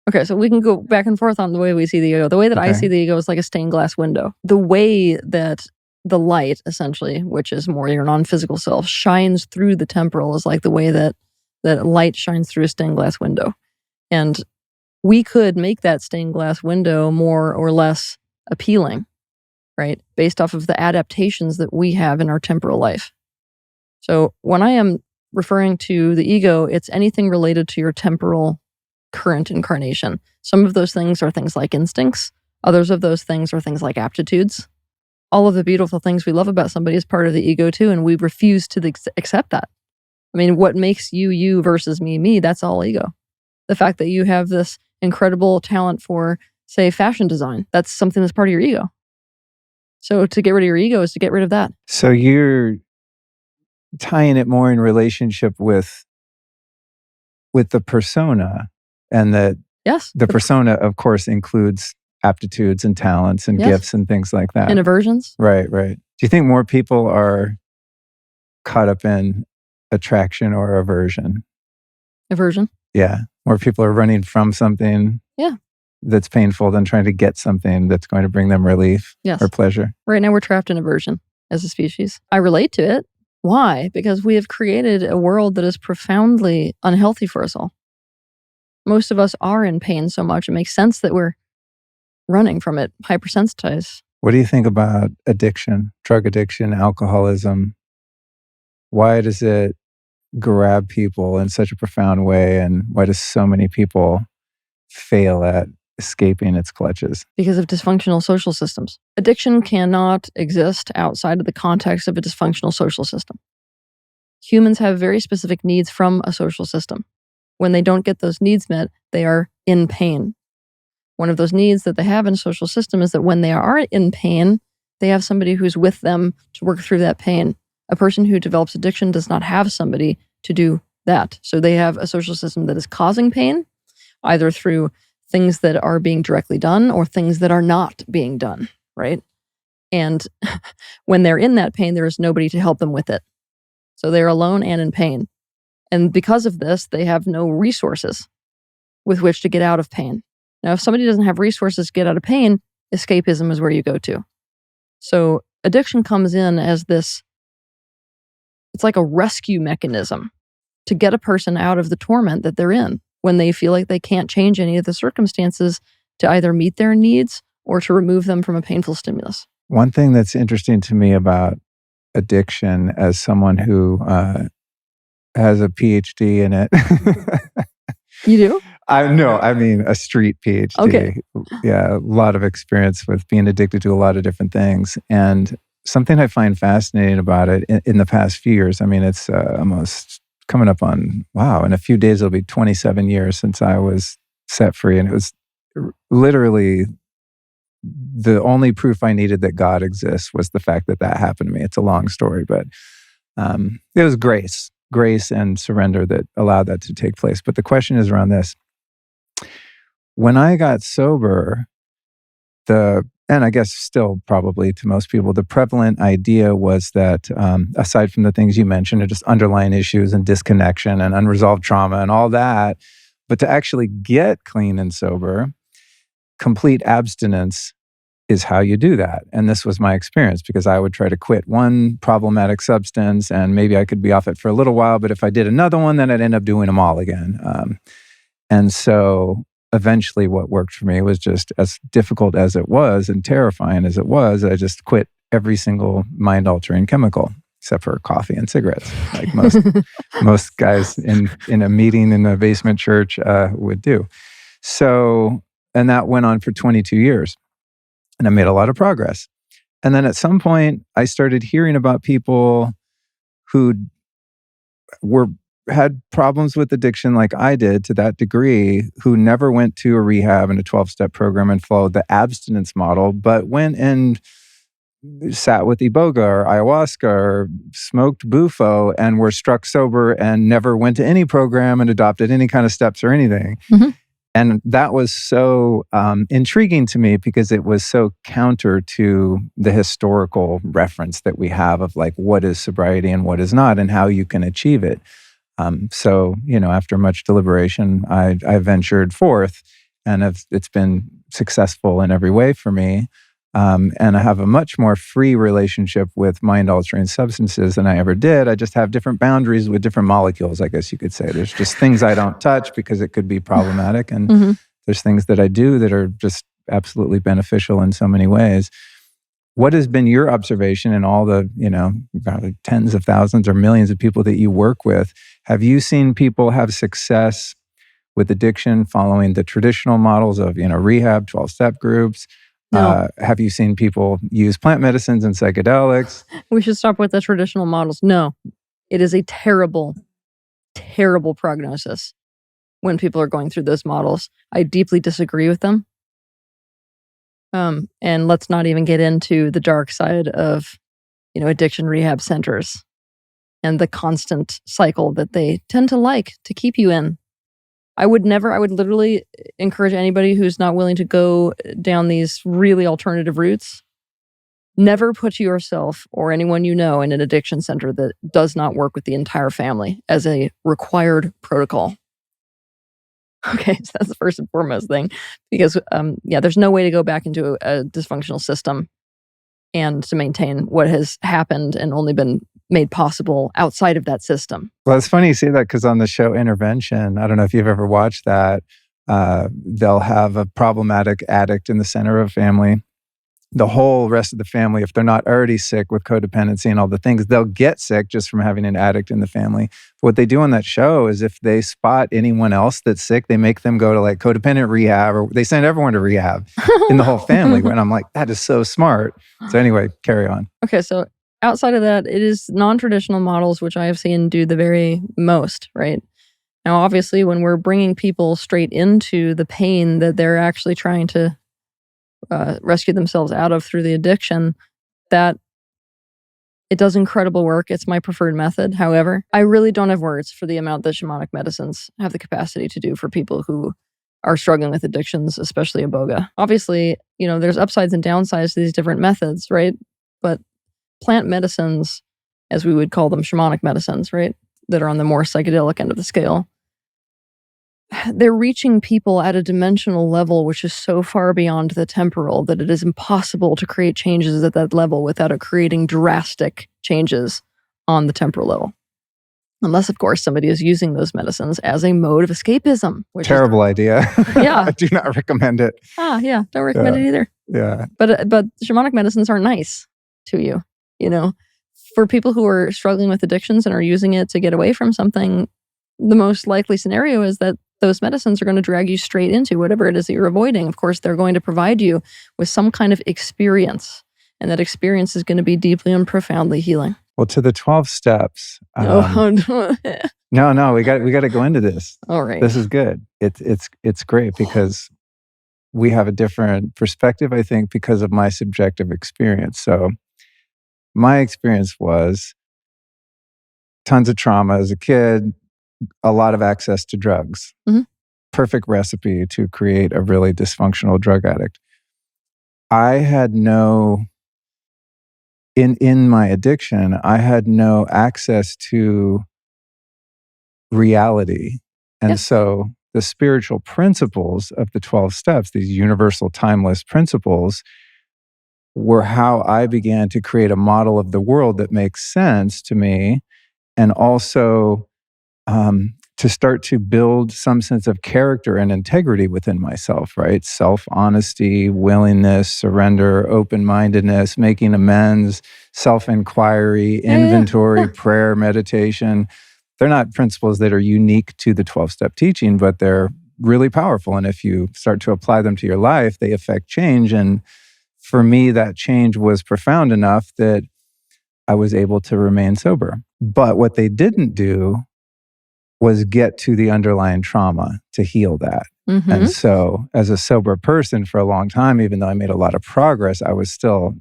Okay, so we can go back and forth on the way we see the ego. The way that I Okay. see the ego is like a stained glass window. The way that the light, essentially, which is more your non-physical self, shines through the temporal is like the way that light shines through a stained glass window. And we could make that stained glass window more or less appealing, right? Based off of the adaptations that we have in our temporal life. So when I am referring to the ego, it's anything related to your temporal current incarnation. Some of those things are things like instincts. Others of those things are things like aptitudes. All of the beautiful things we love about somebody is part of the ego too, and we refuse to accept that. I mean, what makes you, you versus me, me, that's all ego. The fact that you have this incredible talent for, say, fashion design, that's something that's part of your ego. So to get rid of your ego is to get rid of that. So you're tying it more in relationship with the persona, and that Yes. the persona, of course, includes aptitudes and talents and Yes. gifts and things like that. And aversions. Right. Do you think more people are caught up in attraction or aversion? Aversion. Yeah. More people are running from something that's painful than trying to get something that's going to bring them relief Yes. or pleasure. Right now we're trapped in aversion as a species. I relate to it. Why? Because we have created a world that is profoundly unhealthy for us all. Most of us are in pain so much, it makes sense that we're running from it, hypersensitized. What do you think about addiction, drug addiction, alcoholism? Why does it grab people in such a profound way, and why do so many people fail at escaping its clutches? Because of dysfunctional social systems. Addiction cannot exist outside of the context of a dysfunctional social system. Humans have very specific needs from a social system. When they don't get those needs met, they are in pain. One of those needs that they have in a social system is that when they are in pain, they have somebody who's with them to work through that pain. A person who develops addiction does not have somebody to do that. So they have a social system that is causing pain, either through things that are being directly done or things that are not being done, right? And when they're in that pain, there is nobody to help them with it. So they're alone and in pain. And because of this, they have no resources with which to get out of pain. Now, if somebody doesn't have resources to get out of pain, escapism is where you go to. So addiction comes in as this, it's like a rescue mechanism to get a person out of the torment that they're in when they feel like they can't change any of the circumstances to either meet their needs or to remove them from a painful stimulus. One thing that's interesting to me about addiction, as someone who has a PhD in it. You do? I mean a street PhD. Okay. Yeah, a lot of experience with being addicted to a lot of different things. And something I find fascinating about it in the past few years, I mean, it's almost coming up on, in a few days, it'll be 27 years since I was set free. And it was literally the only proof I needed that God exists was the fact that happened to me. It's a long story, but it was grace and surrender that allowed that to take place. But the question is around this. When I got sober, and I guess still probably to most people, the prevalent idea was that aside from the things you mentioned, just underlying issues and disconnection and unresolved trauma and all that, but to actually get clean and sober, complete abstinence is how you do that. And this was my experience, because I would try to quit one problematic substance and maybe I could be off it for a little while, but if I did another one, then I'd end up doing them all again. And so eventually what worked for me was, just as difficult as it was and terrifying as it was, I just quit every single mind-altering chemical, except for coffee and cigarettes, like most guys in a meeting in a basement church would do. So, and that went on for 22 years. And I made a lot of progress. And then at some point, I started hearing about people who were had problems with addiction like I did to that degree, who never went to a rehab and a 12-step program and followed the abstinence model, but went and sat with iboga or ayahuasca or smoked bufo and were struck sober and never went to any program and adopted any kind of steps or anything. Mhm. And that was so intriguing to me because it was so counter to the historical reference that we have of like what is sobriety and what is not and how you can achieve it. So, after much deliberation, I ventured forth, and it's been successful in every way for me. And I have a much more free relationship with mind-altering substances than I ever did. I just have different boundaries with different molecules, I guess you could say. There's just things I don't touch because it could be problematic. And Mhm. there's things that I do that are just absolutely beneficial in so many ways. What has been your observation in all the, probably tens of thousands or millions of people that you work with? Have you seen people have success with addiction following the traditional models of, rehab, 12-step groups? No. Have you seen people use plant medicines and psychedelics? We should stop with the traditional models. No, it is a terrible, terrible prognosis when people are going through those models. I deeply disagree with them. And let's not even get into the dark side of, addiction rehab centers and the constant cycle that they tend to like to keep you in. I would literally encourage anybody who's not willing to go down these really alternative routes. Never put yourself or anyone you know in an addiction center that does not work with the entire family as a required protocol. Okay, so that's the first and foremost thing. Because, there's no way to go back into a dysfunctional system and to maintain what has happened and only been made possible outside of that system. Well, it's funny you say that because on the show Intervention, I don't know if you've ever watched that, they'll have a problematic addict in the center of a family. The whole rest of the family, if they're not already sick with codependency and all the things, they'll get sick just from having an addict in the family. But what they do on that show is if they spot anyone else that's sick, they make them go to like codependent rehab, or they send everyone to rehab in the whole family. And I'm like, that is so smart. So anyway, carry on. Okay, so outside of that, it is non-traditional models, which I have seen do the very most, right? Now, obviously, when we're bringing people straight into the pain that they're actually trying to rescue themselves out of through the addiction, that it does incredible work. It's my preferred method. However, I really don't have words for the amount that shamanic medicines have the capacity to do for people who are struggling with addictions, especially iboga. Obviously, there's upsides and downsides to these different methods, right? But plant medicines, as we would call them, shamanic medicines, right, that are on the more psychedelic end of the scale, they're reaching people at a dimensional level which is so far beyond the temporal that it is impossible to create changes at that level without it creating drastic changes on the temporal level. Unless, of course, somebody is using those medicines as a mode of escapism. Which Terrible idea. Yeah. I do not recommend it. Yeah. Don't recommend it either. Yeah. But shamanic medicines are nice to you, For people who are struggling with addictions and are using it to get away from something, the most likely scenario is that those medicines are going to drag you straight into whatever it is that you're avoiding. Of course, they're going to provide you with some kind of experience, and that experience is going to be deeply and profoundly healing. Well, to the 12 steps. No, we got to go into this. All right. This is good. It's great because we have a different perspective, I think, because of my subjective experience. So my experience was tons of trauma as a kid, a lot of access to drugs. Mm-hmm. Perfect recipe to create a really dysfunctional drug addict. I had in my addiction, I had no access to reality. And so the spiritual principles of the 12 steps, these universal timeless principles, were how I began to create a model of the world that makes sense to me, and also to start to build some sense of character and integrity within myself, right? Self-honesty, willingness, surrender, open-mindedness, making amends, self-inquiry, inventory, prayer, meditation. They're not principles that are unique to the 12-step teaching, but they're really powerful. And if you start to apply them to your life, they affect change. And for me, that change was profound enough that I was able to remain sober. But what they didn't do was get to the underlying trauma to heal that. Mm-hmm. And so as a sober person for a long time, even though I made a lot of progress, I was still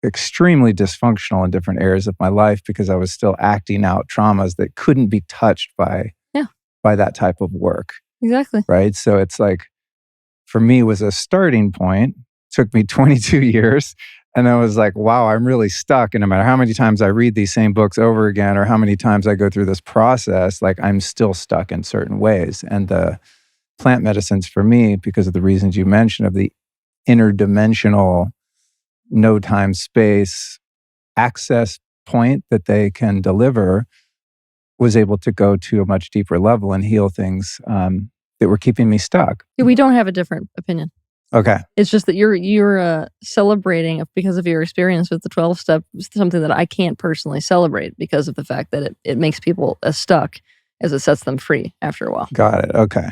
extremely dysfunctional in different areas of my life because I was still acting out traumas that couldn't be touched by that type of work. Exactly. Right? So it's like, for me, was a starting point. Took me 22 years. And I was like, wow, I'm really stuck. And no matter how many times I read these same books over again, or how many times I go through this process, like I'm still stuck in certain ways. And the plant medicines for me, because of the reasons you mentioned, of the interdimensional, no time, space, access point that they can deliver, was able to go to a much deeper level and heal things that were keeping me stuck. We don't have a different opinion. Okay. It's just that you're celebrating because of your experience with the 12-step, something that I can't personally celebrate because of the fact that it makes people as stuck as it sets them free after a while. Got it. Okay.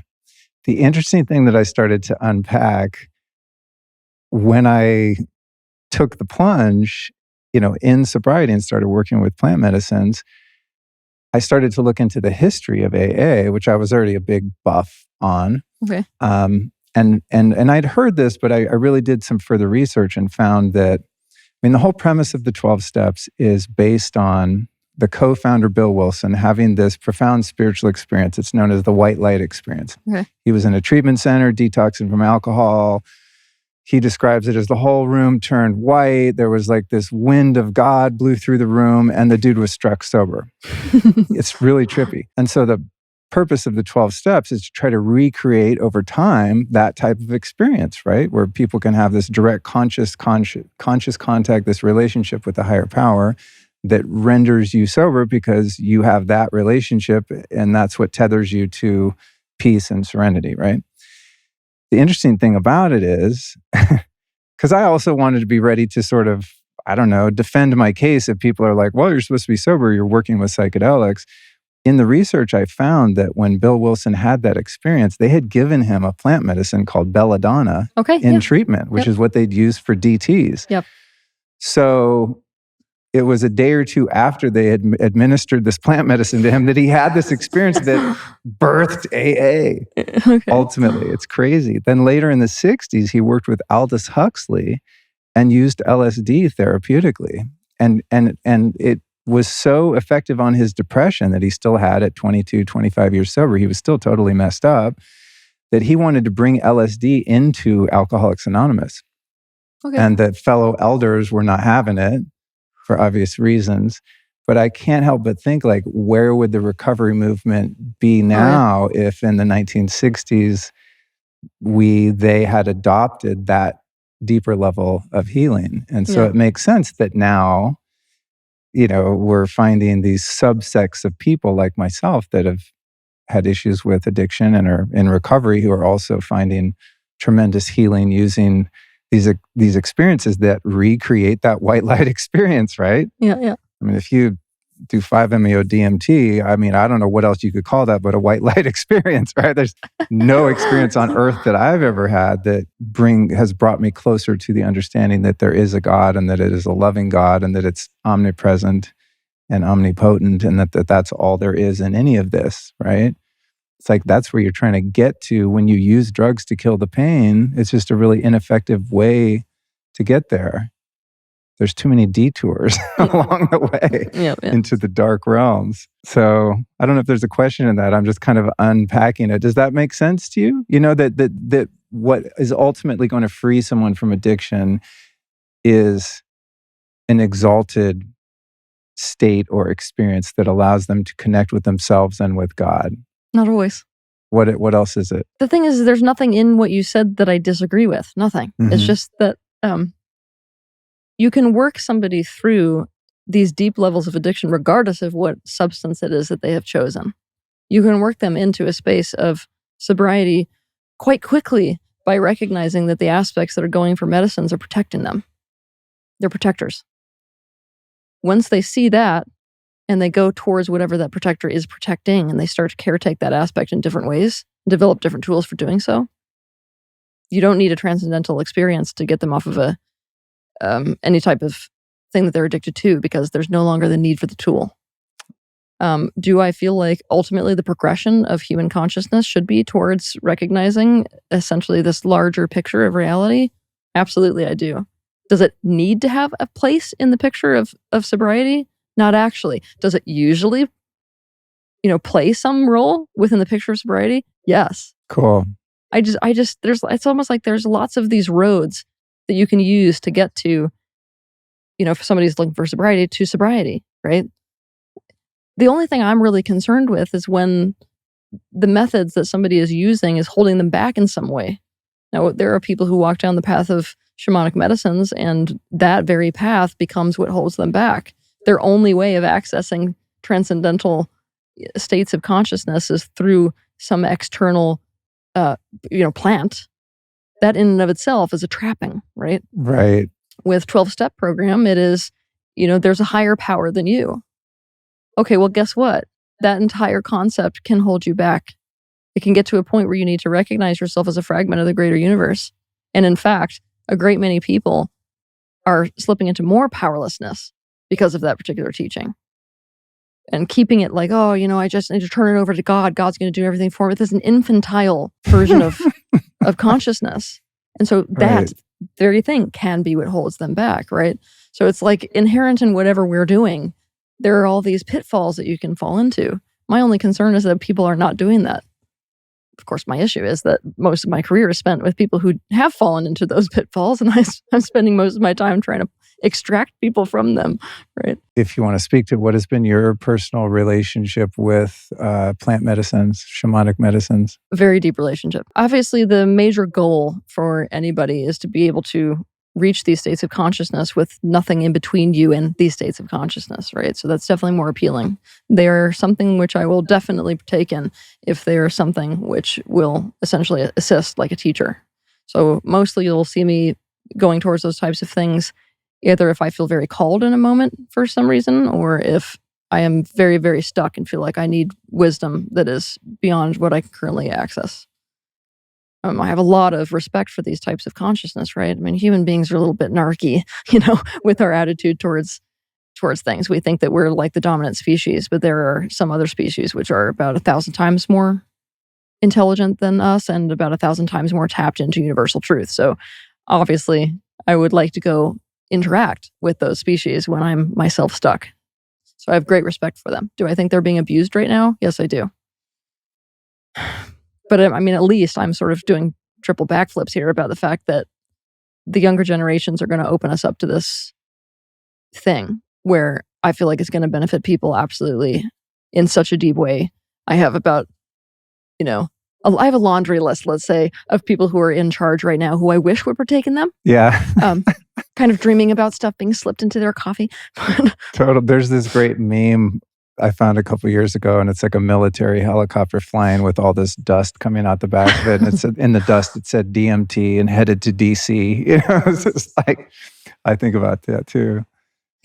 The interesting thing that I started to unpack when I took the plunge, in sobriety and started working with plant medicines, I started to look into the history of AA, which I was already a big buff on. Okay. And I'd heard this, but I really did some further research and found that, the whole premise of the 12 steps is based on the co-founder, Bill Wilson, having this profound spiritual experience. It's known as the white light experience. Okay. He was in a treatment center, detoxing from alcohol. He describes it as the whole room turned white. There was like this wind of God blew through the room and the dude was struck sober. It's really trippy. And so the purpose of the 12 steps is to try to recreate over time that type of experience, right? Where people can have this direct conscious contact, this relationship with the higher power that renders you sober because you have that relationship and that's what tethers you to peace and serenity, right? The interesting thing about it is, because I also wanted to be ready to sort of, defend my case if people are like, well, you're supposed to be sober, you're working with psychedelics. In the research, I found that when Bill Wilson had that experience, they had given him a plant medicine called belladonna in treatment, which is what they'd use for DTs. Yep. So it was a day or two after they had administered this plant medicine to him that he had this experience that birthed AA. Okay. Ultimately, it's crazy. Then later in the 60s, he worked with Aldous Huxley and used LSD therapeutically. And it was so effective on his depression that he still had at 22, 25 years sober. He was still totally messed up, that he wanted to bring LSD into Alcoholics Anonymous. Okay. And the fellow elders were not having it, for obvious reasons. But I can't help but think, like, where would the recovery movement be now if in the 1960s they had adopted that deeper level of healing? And so it makes sense that now, we're finding these subsects of people like myself that have had issues with addiction and are in recovery who are also finding tremendous healing using these experiences that recreate that white light experience, right? Yeah. If you do 5-MeO-DMT, I don't know what else you could call that but a white light experience, right? There's no experience on earth that I've ever had that has brought me closer to the understanding that there is a God and that it is a loving God and that it's omnipresent and omnipotent and that's all there is in any of this, right? It's like that's where you're trying to get to when you use drugs to kill the pain. It's just a really ineffective way to get there. There's too many detours along the way into the dark realms. So I don't know if there's a question in that. I'm just kind of unpacking it. Does that make sense to you? That what is ultimately going to free someone from addiction is an exalted state or experience that allows them to connect with themselves and with God. Not always. What else is it? The thing is, there's nothing in what you said that I disagree with. Nothing. Mm-hmm. It's just that you can work somebody through these deep levels of addiction regardless of what substance it is that they have chosen. You can work them into a space of sobriety quite quickly by recognizing that the aspects that are going for medicines are protecting them. They're protectors. Once they see that, and they go towards whatever that protector is protecting, and they start to caretake that aspect in different ways, develop different tools for doing so. You don't need a transcendental experience to get them off of any type of thing that they're addicted to, because there's no longer the need for the tool. Do I feel like ultimately the progression of human consciousness should be towards recognizing essentially this larger picture of reality? Absolutely, I do. Does it need to have a place in the picture of sobriety? Not actually. Does it usually, play some role within the picture of sobriety? Yes. Cool. It's almost like there's lots of these roads that you can use to get to, if somebody's looking for sobriety, to sobriety, right? The only thing I'm really concerned with is when the methods that somebody is using is holding them back in some way. Now, there are people who walk down the path of shamanic medicines, and that very path becomes what holds them back. Their only way of accessing transcendental states of consciousness is through some external, plant. That in and of itself is a trapping, right? Right. With 12-step program, it is, there's a higher power than you. Okay, well, guess what? That entire concept can hold you back. It can get to a point where you need to recognize yourself as a fragment of the greater universe. And in fact, a great many people are slipping into more powerlessness because of that particular teaching. And keeping it like, I just need to turn it over to God. God's going to do everything for me. This is an infantile version of consciousness. And so that very thing can be what holds them back, right? So it's like inherent in whatever we're doing. There are all these pitfalls that you can fall into. My only concern is that people are not doing that. Of course, my issue is that most of my career is spent with people who have fallen into those pitfalls, and I'm spending most of my time trying to extract people from them, right? If you want to speak to what has been your personal relationship with plant medicines, shamanic medicines. A very deep relationship. Obviously, the major goal for anybody is to be able to reach these states of consciousness with nothing in between you and these states of consciousness, right? So that's definitely more appealing. They are something which I will definitely partake in if they are something which will essentially assist like a teacher. So mostly you'll see me going towards those types of things, either if I feel very called in a moment for some reason, or if I am very, very stuck and feel like I need wisdom that is beyond what I can currently access. I have a lot of respect for these types of consciousness, right? I mean, human beings are a little bit narky, with our attitude towards things. We think that we're like the dominant species, but there are some other species which are about 1,000 times more intelligent than us and about 1,000 times more tapped into universal truth. So obviously, I would like to go interact with those species when I'm myself stuck. So I have great respect for them. Do I think they're being abused right now? Yes, I do. But I mean, at least I'm sort of doing triple backflips here about the fact that the younger generations are going to open us up to this thing where I feel like it's going to benefit people absolutely in such a deep way. I have about, I have a laundry list, let's say, of people who are in charge right now who I wish would partake in them. Yeah. Kind of dreaming about stuff being slipped into their coffee. Total. There's this great meme I found a couple years ago, and it's like a military helicopter flying with all this dust coming out the back of it. And it said, in the dust, it said DMT and headed to DC. It's just like, I think about that too.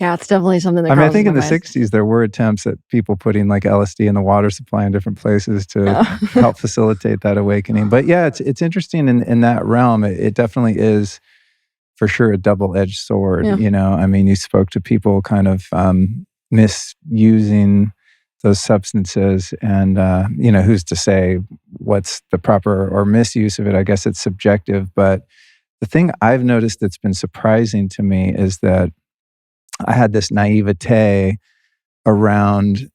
Yeah, it's definitely something that I think in the 60s, there were attempts at people putting like LSD in the water supply in different places to help facilitate that awakening. But yeah, it's interesting in that realm. It definitely is for sure a double-edged sword. Yeah. You spoke to people kind of misusing those substances, and who's to say what's the proper or misuse of it? I guess it's subjective. But the thing I've noticed that's been surprising to me is that I had this naivete around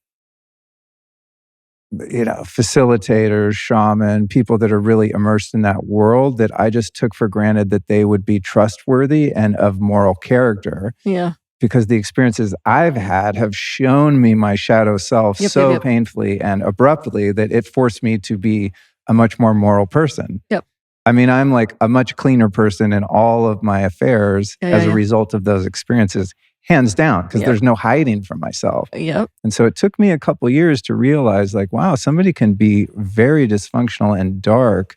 facilitators, shaman, people that are really immersed in that world, that I just took for granted that they would be trustworthy and of moral character. Yeah. Because the experiences I've had have shown me my shadow self so painfully and abruptly that it forced me to be a much more moral person. Yep. I'm like a much cleaner person in all of my affairs as a result of those experiences, hands down, because there's no hiding from myself. Yep. And so it took me a couple years to realize, like, wow, somebody can be very dysfunctional and dark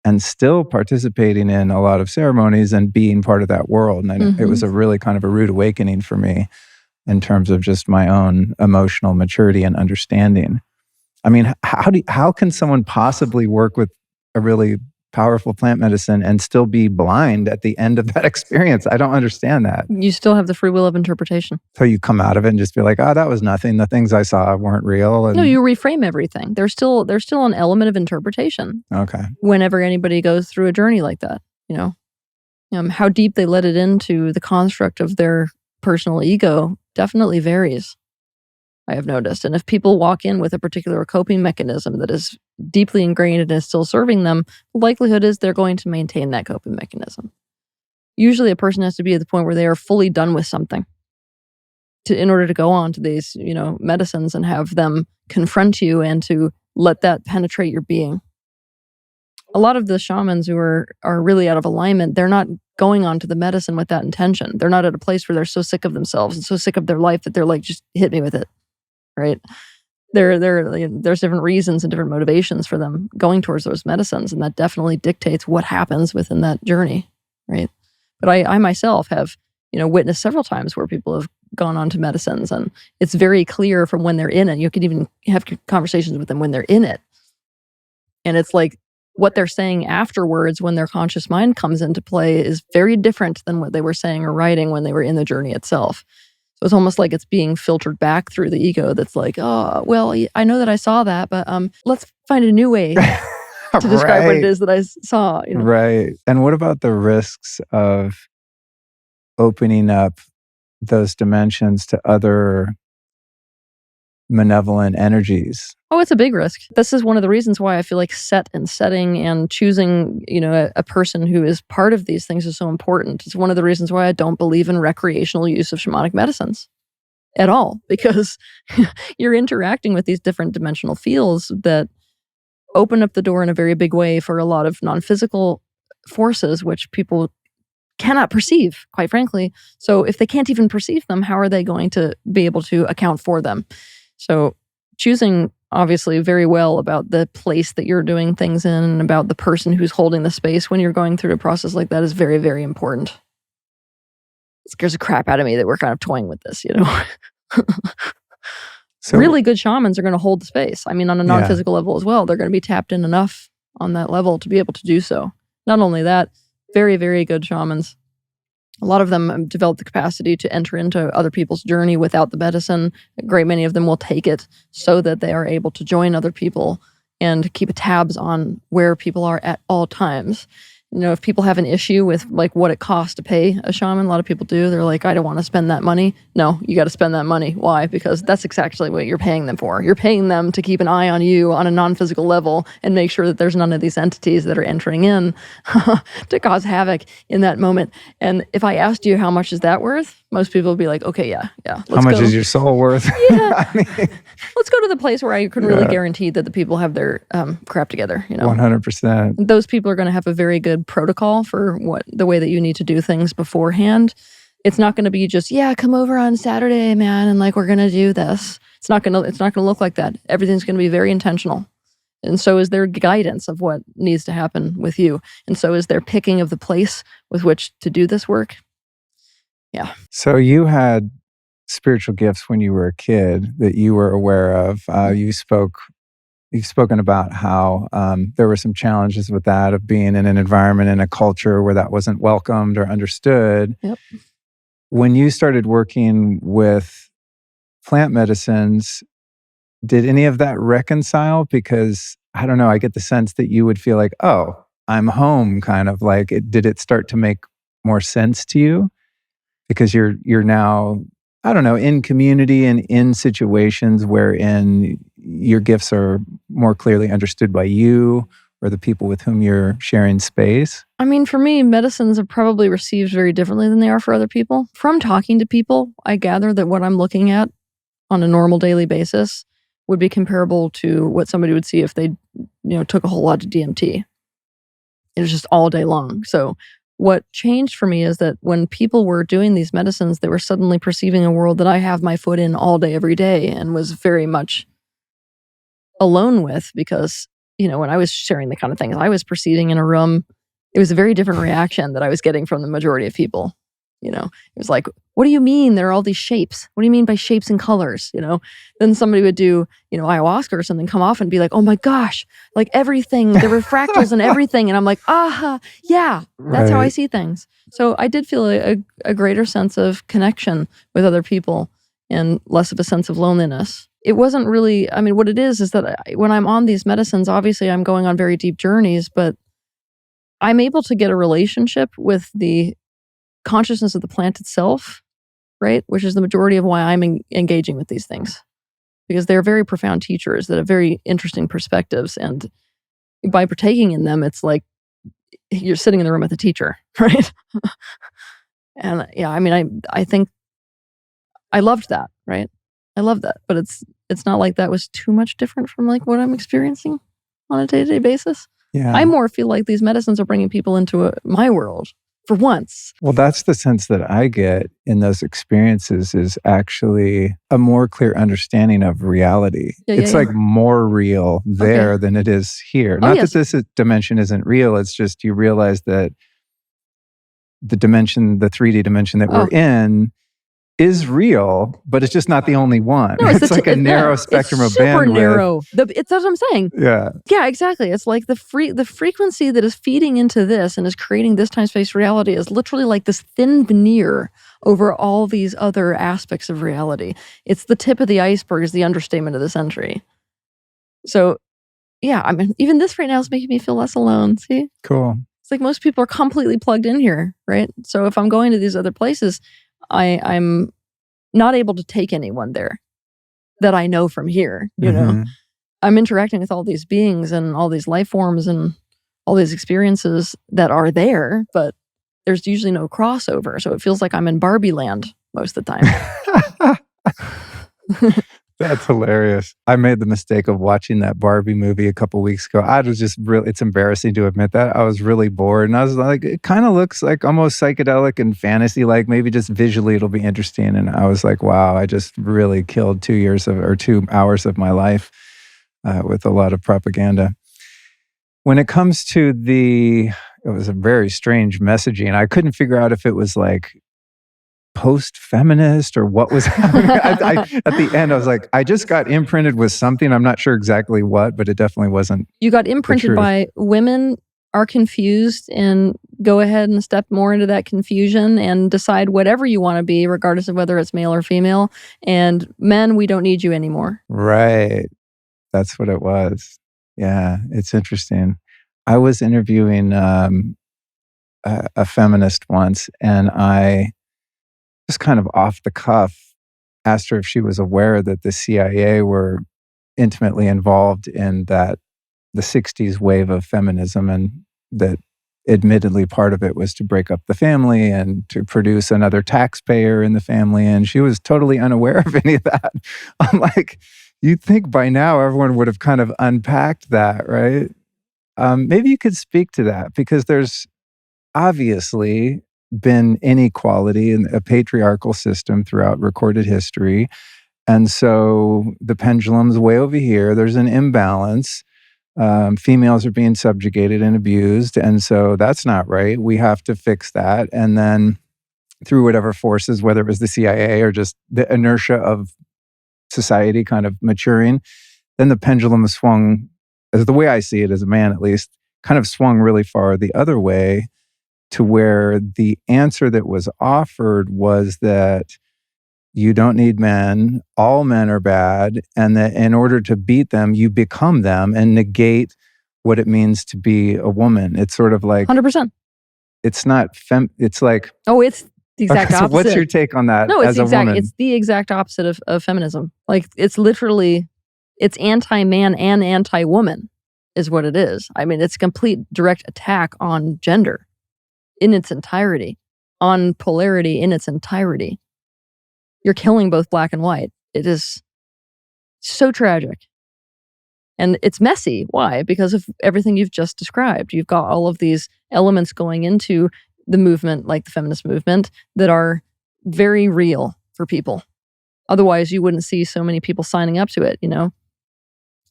and still participating in a lot of ceremonies and being part of that world. And it was a really kind of a rude awakening for me in terms of just my own emotional maturity and understanding. I mean, how can someone possibly work with a really powerful plant medicine and still be blind at the end of that experience? I don't understand that. You still have the free will of interpretation. So you come out of it and just be like, oh, that was nothing. The things I saw weren't real. And No, you reframe everything. There's still an element of interpretation. Okay. Whenever anybody goes through a journey like that, how deep they let it into the construct of their personal ego definitely varies, I have noticed. And if people walk in with a particular coping mechanism that is deeply ingrained and is still serving them, the likelihood is they're going to maintain that coping mechanism. Usually a person has to be at the point where they are fully done with something in order to go on to these, medicines and have them confront you and to let that penetrate your being. A lot of the shamans who are really out of alignment, they're not going on to the medicine with that intention. They're not at a place where they're so sick of themselves and so sick of their life that they're like, just hit me with it, right? There's different reasons and different motivations for them going towards those medicines, and that definitely dictates what happens within that journey, right? But I myself have, witnessed several times where people have gone on to medicines, and it's very clear from when they're in it. You can even have conversations with them when they're in it, and it's like, what they're saying afterwards when their conscious mind comes into play is very different than what they were saying or writing when they were in the journey itself. So it's almost like it's being filtered back through the ego that's like, oh, well, I know that I saw that, but let's find a new way to describe what it is that I saw. Right. And what about the risks of opening up those dimensions to other malevolent energies? Oh, it's a big risk. This is one of the reasons why I feel like setting and choosing, a person who is part of these things is so important. It's one of the reasons why I don't believe in recreational use of shamanic medicines at all, because you're interacting with these different dimensional fields that open up the door in a very big way for a lot of non-physical forces, which people cannot perceive, quite frankly. So if they can't even perceive them, how are they going to be able to account for them? So choosing obviously very well about the place that you're doing things in and about the person who's holding the space when you're going through a process like that is very, very important. It scares the crap out of me that we're kind of toying with this, So really good shamans are going to hold the space. I mean, on a non-physical level as well. They're going to be tapped in enough on that level to be able to do so. Not only that, very, very good shamans. A lot of them develop the capacity to enter into other people's journey without the medicine. A great many of them will take it so that they are able to join other people and keep tabs on where people are at all times. If people have an issue with like what it costs to pay a shaman, a lot of people do. They're like, I don't want to spend that money. No, you got to spend that money. Why? Because that's exactly what you're paying them for. You're paying them to keep an eye on you on a non-physical level and make sure that there's none of these entities that are entering in to cause havoc in that moment. And if I asked you how much is that worth, most people would be like, okay, yeah. How much is your soul worth? Yeah. Let's go to the place where I can really guarantee that the people have their crap together. 100%. Those people are going to have a very good protocol for the way that you need to do things beforehand. It's not going to be just, come over on Saturday, man, and like we're going to do this. It's not going to look like that. Everything's going to be very intentional. And so is their guidance of what needs to happen with you. And so is their picking of the place with which to do this work. Yeah. So you had spiritual gifts when you were a kid that you were aware of. You've spoken about how there were some challenges with that, of being in an environment, in a culture where that wasn't welcomed or understood. Yep. When you started working with plant medicines, did any of that reconcile? Because I don't know, I get the sense that you would feel like, oh, I'm home, kind of like, did it start to make more sense to you? Because you're now, I don't know, in community and in situations wherein your gifts are more clearly understood by you or the people with whom you're sharing space? I mean, for me, medicines are probably received very differently than they are for other people. From talking to people, I gather that what I'm looking at on a normal daily basis would be comparable to what somebody would see if they, took a whole lot of DMT. It was just all day long. So what changed for me is that when people were doing these medicines, they were suddenly perceiving a world that I have my foot in all day, every day, and was very much alone with, because, when I was sharing the kind of things I was perceiving in a room, it was a very different reaction that I was getting from the majority of people. You know, it was like, what do you mean there are all these shapes? What do you mean by shapes and colors? You know, then somebody would do, ayahuasca or something, come off and be like, oh my gosh, like everything, there were fractals and everything. And I'm like, yeah, that's how I see things. So I did feel a greater sense of connection with other people and less of a sense of loneliness. It wasn't really, what it is that when I'm on these medicines, obviously I'm going on very deep journeys, but I'm able to get a relationship with the consciousness of the plant itself, right? Which is the majority of why I'm engaging with these things, because they're very profound teachers that have very interesting perspectives. And by partaking in them, it's like you're sitting in the room with a teacher, right? And yeah, I think I loved that, right? I love that, but it's not like that was too much different from like what I'm experiencing on a day-to-day basis. Yeah. I more feel like these medicines are bringing people into my world for once. Well, that's the sense that I get in those experiences, is actually a more clear understanding of reality. It's like more real there than it is here. Not that this dimension isn't real. It's just you realize that the dimension, the 3D dimension that we're in, is real, but it's just not the only one. No, it's like a narrow spectrum of bandwidth. Super narrow. That's what I'm saying. Yeah. Yeah, exactly. It's like the frequency that is feeding into this and is creating this time-space reality is literally like this thin veneer over all these other aspects of reality. It's the tip of the iceberg is the understatement of the century. So, yeah, even this right now is making me feel less alone. See? Cool. It's like most people are completely plugged in here, right? So if I'm going to these other places, I'm not able to take anyone there that I know from here, you know? I'm interacting with all these beings and all these life forms and all these experiences that are there, but there's usually no crossover. So it feels like I'm in Barbie land most of the time. That's hilarious. I made the mistake of watching that Barbie movie a couple weeks ago. I was just it's embarrassing to admit that. I was really bored. And I was like, it kind of looks like almost psychedelic and fantasy, like maybe just visually it'll be interesting. And I was like, wow, I just really killed 2 hours of my life with a lot of propaganda. When it comes to it was a very strange messaging. I couldn't figure out if it was like post-feminist or what was happening. At the end, I was like, I just got imprinted with something. I'm not sure exactly what, but it definitely wasn't. You got imprinted by women are confused and go ahead and step more into that confusion and decide whatever you want to be, regardless of whether it's male or female. And men, we don't need you anymore. Right. That's what it was. Yeah, it's interesting. I was interviewing a feminist once, and I just kind of off the cuff asked her if she was aware that the CIA were intimately involved in the 60s wave of feminism, and that admittedly part of it was to break up the family and to produce another taxpayer in the family. And she was totally unaware of any of that. I'm like, you'd think by now everyone would have kind of unpacked that, right? Maybe you could speak to that, because there's obviously been inequality in a patriarchal system throughout recorded history. And so the pendulum's way over here. There's an imbalance. Females are being subjugated and abused. And so that's not right. We have to fix that. And then through whatever forces, whether it was the CIA or just the inertia of society kind of maturing, then the pendulum swung, as the way I see it as a man at least, kind of swung really far the other way, to where the answer that was offered was that you don't need men, all men are bad, and that in order to beat them, you become them and negate what it means to be a woman. It's sort of like 100%. It's not it's like, oh, it's the exact opposite. So what's your take on that? No, as a woman? It's the exact opposite of feminism. Like it's anti-man and anti-woman is what it is. It's a complete direct attack on gender in its entirety, on polarity in its entirety. You're killing both black and white. It is so tragic. And it's messy. Why? Because of everything you've just described. You've got all of these elements going into the movement, like the feminist movement, that are very real for people. Otherwise, you wouldn't see so many people signing up to it, you know?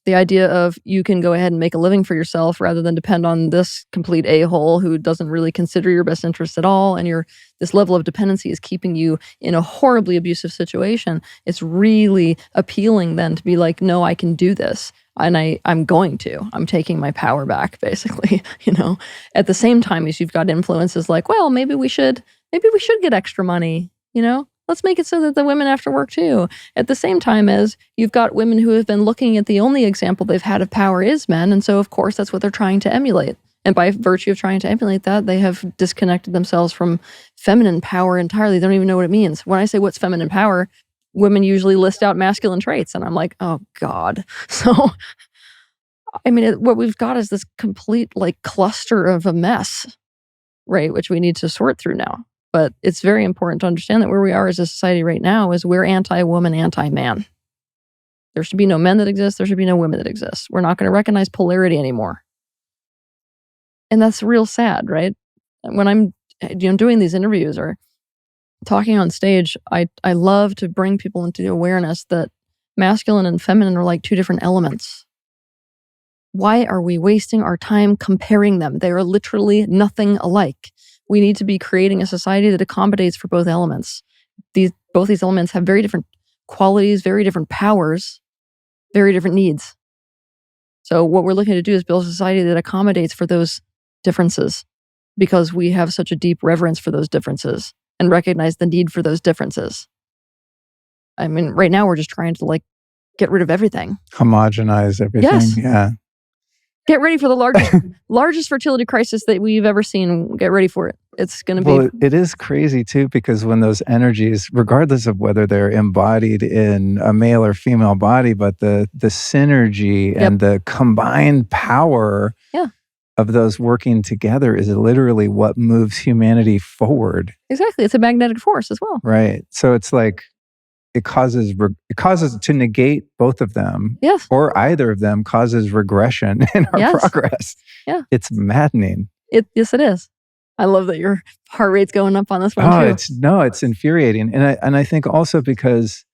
The idea of you can go ahead and make a living for yourself rather than depend on this complete a-hole who doesn't really consider your best interests at all, and this level of dependency is keeping you in a horribly abusive situation. It's really appealing then to be like, no, I can do this, and I'm going to. I'm taking my power back, basically. At the same time as you've got influences like, well, maybe we should get extra money. Let's make it so that the women have to work too. At the same time as you've got women who have been looking at the only example they've had of power is men. And so, of course, that's what they're trying to emulate. And by virtue of trying to emulate that, they have disconnected themselves from feminine power entirely. They don't even know what it means. When I say what's feminine power, women usually list out masculine traits. And I'm like, oh, God. So, what we've got is this complete cluster of a mess, right? Which we need to sort through now. But it's very important to understand that where we are as a society right now is we're anti-woman, anti-man. There should be no men that exist. There should be no women that exist. We're not going to recognize polarity anymore. And that's real sad, right? When I'm doing these interviews or talking on stage, I love to bring people into the awareness that masculine and feminine are like two different elements. Why are we wasting our time comparing them? They are literally nothing alike. We need to be creating a society that accommodates for both elements. Both these elements have very different qualities, very different powers, very different needs. So what we're looking to do is build a society that accommodates for those differences because we have such a deep reverence for those differences and recognize the need for those differences. Right now we're just trying to get rid of everything. Homogenize everything. Yes. Yeah. Get ready for the largest fertility crisis that we've ever seen. Get ready for it. It's going to be... Well, it is crazy too, because when those energies, regardless of whether they're embodied in a male or female body, but the synergy and the combined power of those working together is literally what moves humanity forward. Exactly. It's a magnetic force as well. Right. So it's like, it causes to negate both of them, or either of them causes regression in our progress. Yeah, it's maddening. Yes, it is. I love that your heart rate's going up on this one too. It's infuriating, and I think also because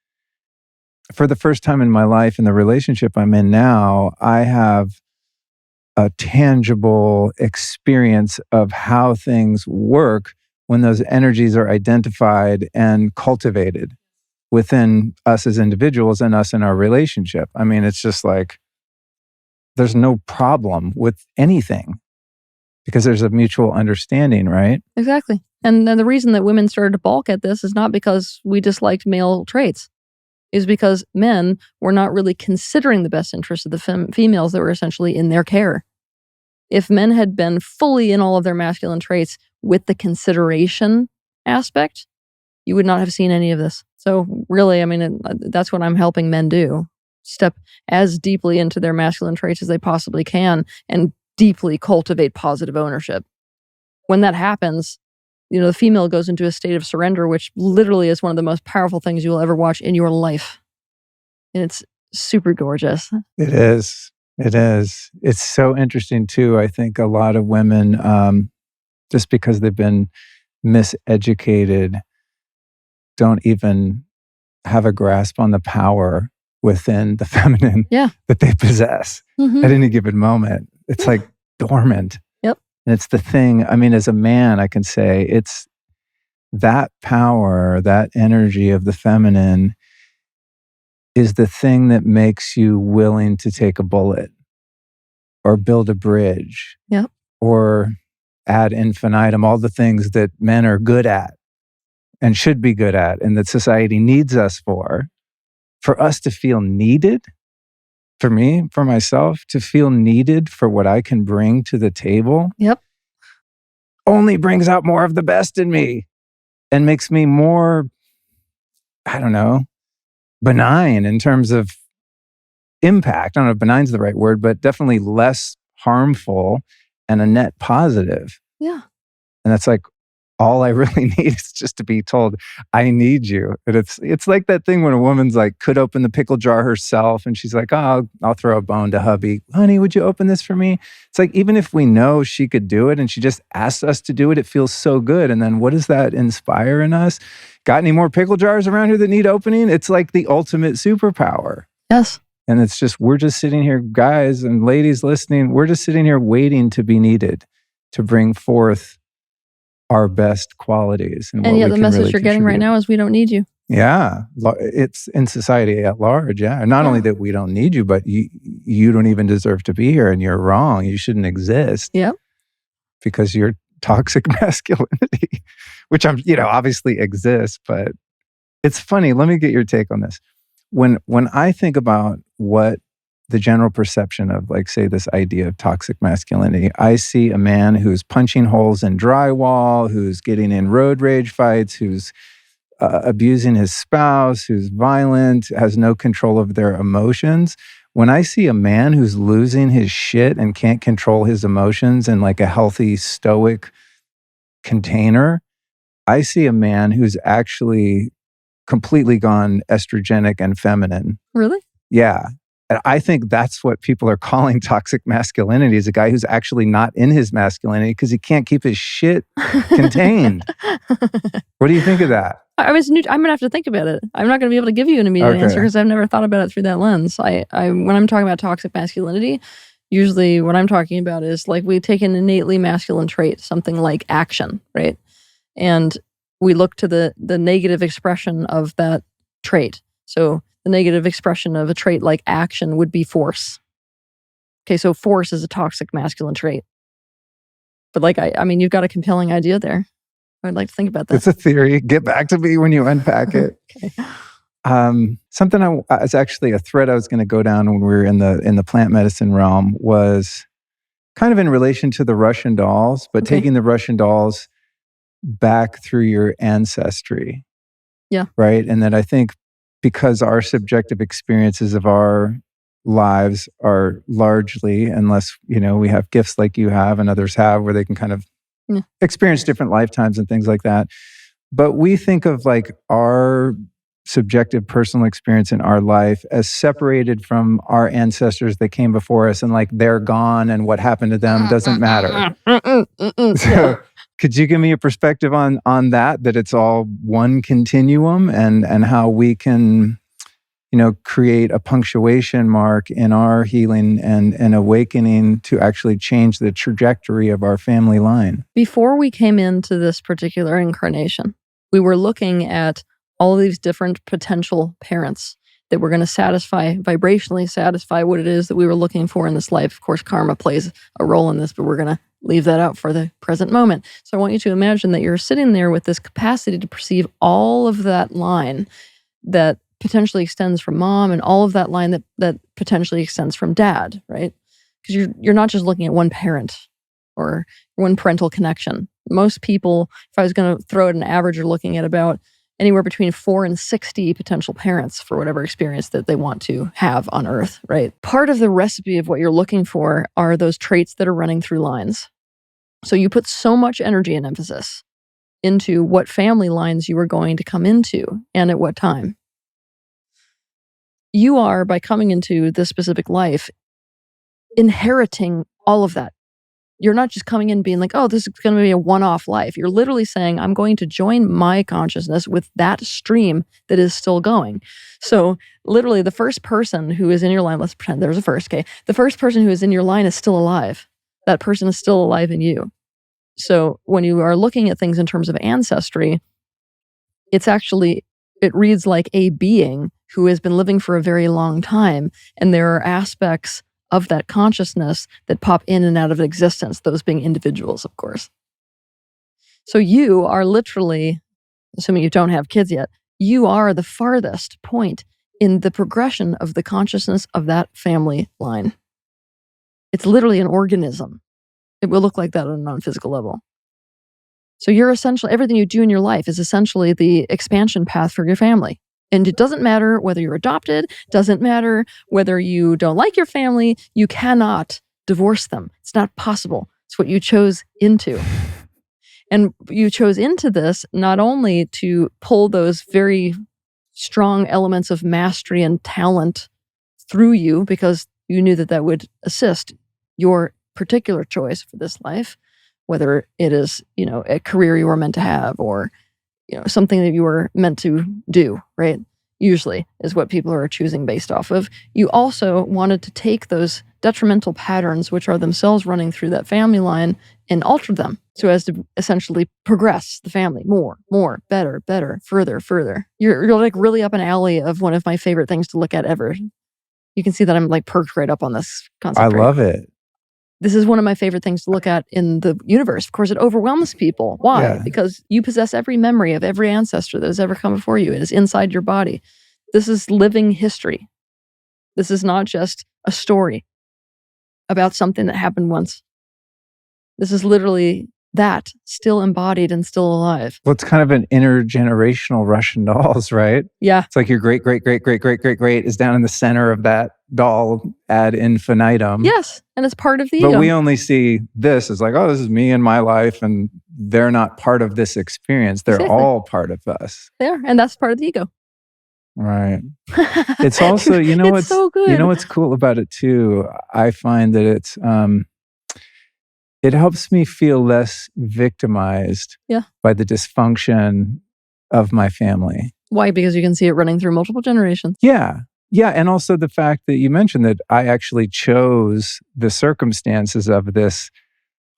for the first time in my life, in the relationship I'm in now, I have a tangible experience of how things work when those energies are identified and cultivated within us as individuals and us in our relationship. It's just like, there's no problem with anything because there's a mutual understanding, right? Exactly. And then the reason that women started to balk at this is not because we disliked male traits. Is because men were not really considering the best interests of the females that were essentially in their care. If men had been fully in all of their masculine traits with the consideration aspect, you would not have seen any of this. So really, that's what I'm helping men do. Step as deeply into their masculine traits as they possibly can and deeply cultivate positive ownership. When that happens, the female goes into a state of surrender, which literally is one of the most powerful things you will ever watch in your life. And it's super gorgeous. It is. It is. It's so interesting too. I think a lot of women, just because they've been miseducated, don't even have a grasp on the power within the feminine that they possess at any given moment. It's like dormant. Yep. And it's the thing, as a man, I can say it's that power, that energy of the feminine is the thing that makes you willing to take a bullet or build a bridge or ad infinitum, all the things that men are good at and should be good at and that society needs us for us to feel needed, for me, for myself, to feel needed for what I can bring to the table only brings out more of the best in me and makes me more, benign in terms of impact. I don't know if benign is the right word, but definitely less harmful and a net positive. Yeah. And that's like, all I really need is just to be told, I need you. And it's like that thing when a woman's like, could open the pickle jar herself and she's like, oh, I'll throw a bone to hubby. Honey, would you open this for me? It's like, even if we know she could do it and she just asks us to do it, it feels so good. And then what does that inspire in us? Got any more pickle jars around here that need opening? It's like the ultimate superpower. Yes. And it's just, we're just sitting here, guys and ladies listening, we're just sitting here waiting to be needed to bring forth our best qualities. And yet the message you're getting right now is we don't need you. Yeah. It's in society at large. Yeah. Not only that we don't need you, but you don't even deserve to be here and you're wrong. You shouldn't exist. Yep. Because you're toxic masculinity, which obviously exists, but it's funny. Let me get your take on this. When I think about what the general perception of, like, say, this idea of toxic masculinity, I see a man who's punching holes in drywall, who's getting in road rage fights, who's abusing his spouse, who's violent, has no control of their emotions. When I see a man who's losing his shit and can't control his emotions in like a healthy, stoic container, I see a man who's actually completely gone estrogenic and feminine. Really? Yeah. And I think that's what people are calling toxic masculinity, is a guy who's actually not in his masculinity because he can't keep his shit contained. What do you think of that? I'm going to have to think about it. I'm not going to be able to give you an immediate answer because I've never thought about it through that lens. When I'm talking about toxic masculinity, usually what I'm talking about is like we take an innately masculine trait, something like action, right? And we look to the negative expression of that trait. So the negative expression of a trait like action would be force. Okay, so force is a toxic masculine trait. But like, I mean, you've got a compelling idea there. I'd like to think about that. It's a theory. Get back to me when you unpack it. Okay. Something it's actually a thread I was going to go down when we were in the plant medicine realm was kind of in relation to the Russian dolls, but taking the Russian dolls back through your ancestry. Yeah. Right. And that I think because our subjective experiences of our lives are largely, unless, we have gifts like you have and others have where they can kind of experience different lifetimes and things like that. But we think of like our subjective personal experience in our life as separated from our ancestors that came before us, and like they're gone and what happened to them doesn't matter. So could you give me a perspective on that it's all one continuum and how we can, create a punctuation mark in our healing and awakening to actually change the trajectory of our family line? Before we came into this particular incarnation, we were looking at all these different potential parents that were going to vibrationally satisfy what it is that we were looking for in this life. Of course, karma plays a role in this, but we're going to leave that out for the present moment. So I want you to imagine that you're sitting there with this capacity to perceive all of that line that potentially extends from mom and all of that line that potentially extends from dad, right? Because you're not just looking at one parent or one parental connection. Most people, if I was going to throw it an average, are looking at about anywhere between 4 and 60 potential parents for whatever experience that they want to have on Earth, right? Part of the recipe of what you're looking for are those traits that are running through lines. So you put so much energy and emphasis into what family lines you are going to come into and at what time. You are, by coming into this specific life, inheriting all of that. You're not just coming in being like, oh, this is going to be a one-off life. You're literally saying, I'm going to join my consciousness with that stream that is still going. So literally the first person who is in your line, let's pretend there's a first, okay? The first person who is in your line is still alive. That person is still alive in you. So when you are looking at things in terms of ancestry, it reads like a being who has been living for a very long time. And there are aspects of that consciousness that pop in and out of existence, those being individuals, of course. So you are literally, assuming you don't have kids yet, you are the farthest point in the progression of the consciousness of that family line. It's literally an organism. It will look like that on a non-physical level. So you're essentially, everything you do in your life is essentially the expansion path for your family. And it doesn't matter whether you're adopted, doesn't matter whether you don't like your family, you cannot divorce them. It's not possible. It's what you chose into. And you chose into this not only to pull those very strong elements of mastery and talent through you, because you knew that would assist your particular choice for this life, whether it is, a career you were meant to have or, something that you were meant to do, right? usually, is what people are choosing based off of. You also wanted to take those detrimental patterns, which are themselves running through that family line, and alter them so as to essentially progress the family more, better, further. You're like really up an alley of one of my favorite things to look at ever. You can see that I'm like perked right up on this concept. I love it. This is one of my favorite things to look at in the universe. Of course, it overwhelms people. Why? Yeah. Because you possess every memory of every ancestor that has ever come before you. It is inside your body. This is living history. This is not just a story about something that happened once. This is literally that, still embodied and still alive. Well, it's kind of an intergenerational Russian dolls, right? Yeah. It's like your great is down in the center of that doll ad infinitum. Yes. And it's part of the But ego. we only see this as like, oh, this is me and my life, and they're not part of this experience. They're Exactly. all part of us. They are, and that's part of the ego. Right. It's also, you know, it's so good. You know what's cool about it too? I find that it's it helps me feel less victimized by the dysfunction of my family. Why? Because you can see it running through multiple generations. Yeah. Yeah. And also the fact that you mentioned that I actually chose the circumstances of this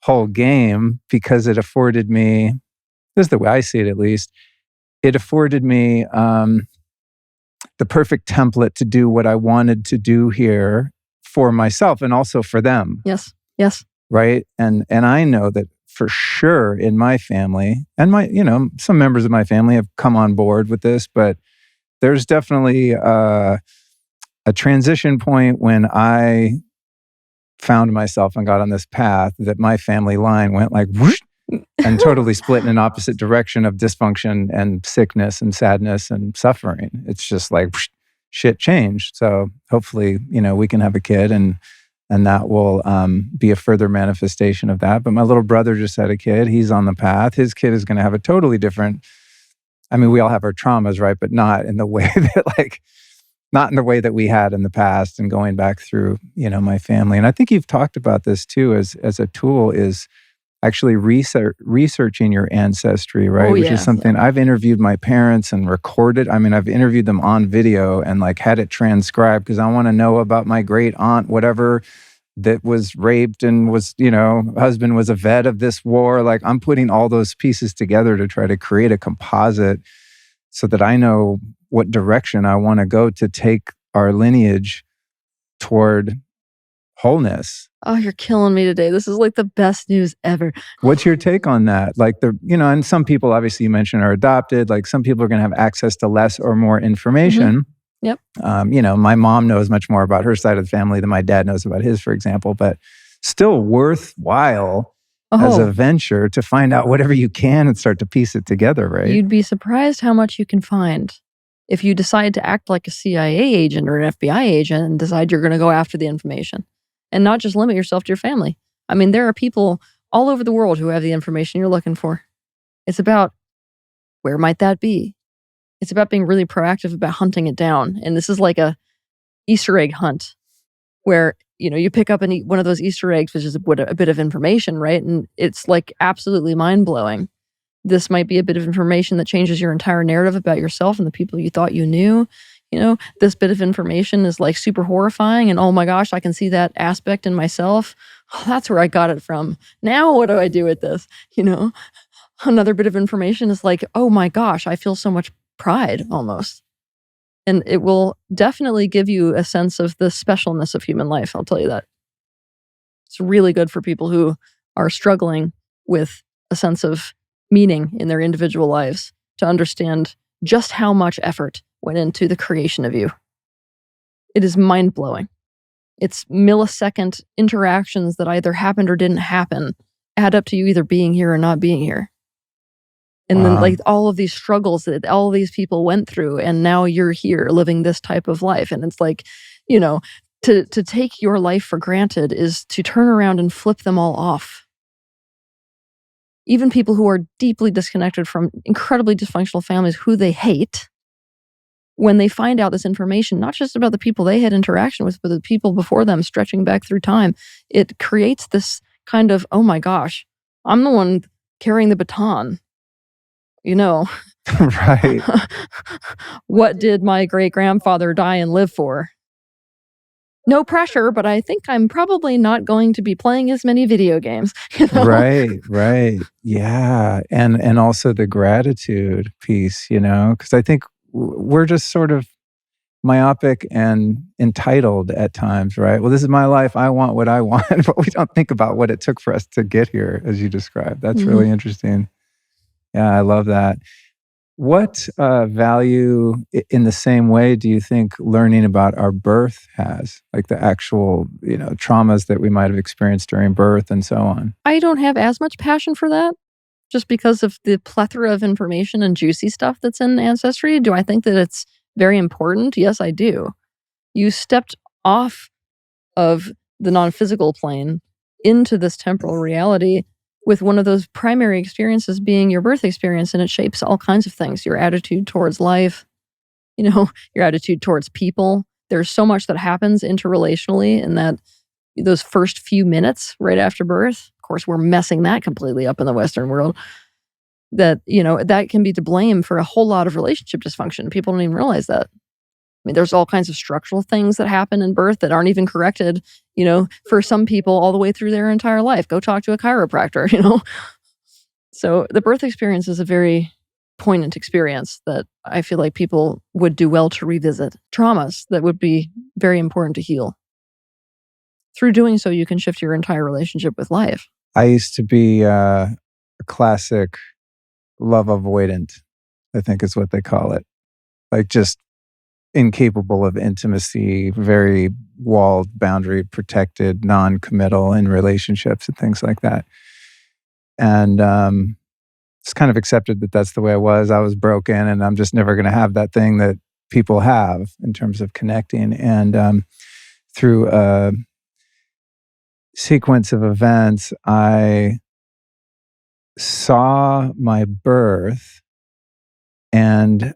whole game because it afforded me, this is the way I see it at least, it afforded me the perfect template to do what I wanted to do here for myself and also for them. Yes. Yes. Right. And I know that for sure in my family, and my, you know, some members of my family have come on board with this, but there's definitely a transition point when I found myself and got on this path that my family line went like whoosh, and totally split in an opposite direction of dysfunction and sickness and sadness and suffering. It's just like whoosh, shit changed. So hopefully, you know, we can have a kid and that will be a further manifestation of that. But my little brother just had a kid. He's on the path. His kid is going to have a totally different, I mean, we all have our traumas, right? But not in the way that not in the way that we had in the past, and going back through, you know, my family. And I think you've talked about this too as a tool, is actually researching your ancestry, right? Which is something I've interviewed my parents and recorded. I mean, I've interviewed them on video and like had it transcribed because I want to know about my great aunt, whatever, that was raped and was, you know, husband was a vet of this war. Like I'm putting all those pieces together to try to create a composite so that I know what direction I want to go to take our lineage toward wholeness. Oh, you're killing me today. This is like the best news ever. What's your take on that? Like you know, and some people obviously you mentioned are adopted. Like some people are going to have access to less or more information. Mm-hmm. Yep. You know, my mom knows much more about her side of the family than my dad knows about his, for example, but still worthwhile as a venture to find out whatever you can and start to piece it together, right? You'd be surprised how much you can find if you decide to act like a CIA agent or an FBI agent and decide you're going to go after the information. And not just limit yourself to your family. I mean, there are people all over the world who have the information you're looking for. It's about where might that be? It's about being really proactive about hunting it down. And this is like a Easter egg hunt where, you know, you pick up one of those Easter eggs, which is a bit of information, right? And it's like absolutely mind-blowing. This might be a bit of information that changes your entire narrative about yourself and the people you thought you knew. You know, this bit of information is like super horrifying and oh my gosh, I can see that aspect in myself. Oh, that's where I got it from. Now what do I do with this? You know, another bit of information is like, oh my gosh, I feel so much pride almost. And it will definitely give you a sense of the specialness of human life. I'll tell you that. It's really good for people who are struggling with a sense of meaning in their individual lives to understand just how much effort went into the creation of you. It is mind-blowing. It's millisecond interactions that either happened or didn't happen add up to you either being here or not being here. And then like all of these struggles that all these people went through, and now you're here living this type of life. And it's like, you know, to take your life for granted is to turn around and flip them all off. Even people who are deeply disconnected from incredibly dysfunctional families who they hate, when they find out this information, not just about the people they had interaction with, but the people before them stretching back through time, it creates this kind of, oh my gosh, I'm the one carrying the baton. Right. What did my great-grandfather die and live for? No pressure, but I think I'm probably not going to be playing as many video games. Right. Yeah. And also the gratitude piece, because I think we're just sort of myopic and entitled at times, right? Well, this is my life. I want what I want, but we don't think about what it took for us to get here, as you described. That's really interesting. Yeah, I love that. What value in the same way do you think learning about our birth has? Like the actual, traumas that we might have experienced during birth and so on? I don't have as much passion for that just because of the plethora of information and juicy stuff that's in Ancestry. Do I think that it's very important? Yes, I do. You stepped off of the non-physical plane into this temporal reality with one of those primary experiences being your birth experience, and it shapes all kinds of things. Your attitude towards life, your attitude towards people. There's so much that happens interrelationally in those first few minutes right after birth. Of course, we're messing that completely up in the Western world. That, that can be to blame for a whole lot of relationship dysfunction. People don't even realize that. I mean, there's all kinds of structural things that happen in birth that aren't even corrected, for some people all the way through their entire life. Go talk to a chiropractor, So the birth experience is a very poignant experience that I feel like people would do well to revisit. Traumas that would be very important to heal. Through doing so, you can shift your entire relationship with life. I used to be a classic love avoidant, I think is what they call it. Like just incapable of intimacy, very walled, boundary protected, non-committal in relationships and things like that. And just kind of accepted that that's the way I was. I was broken and I'm just never going to have that thing that people have in terms of connecting. And through a sequence of events, I saw my birth, and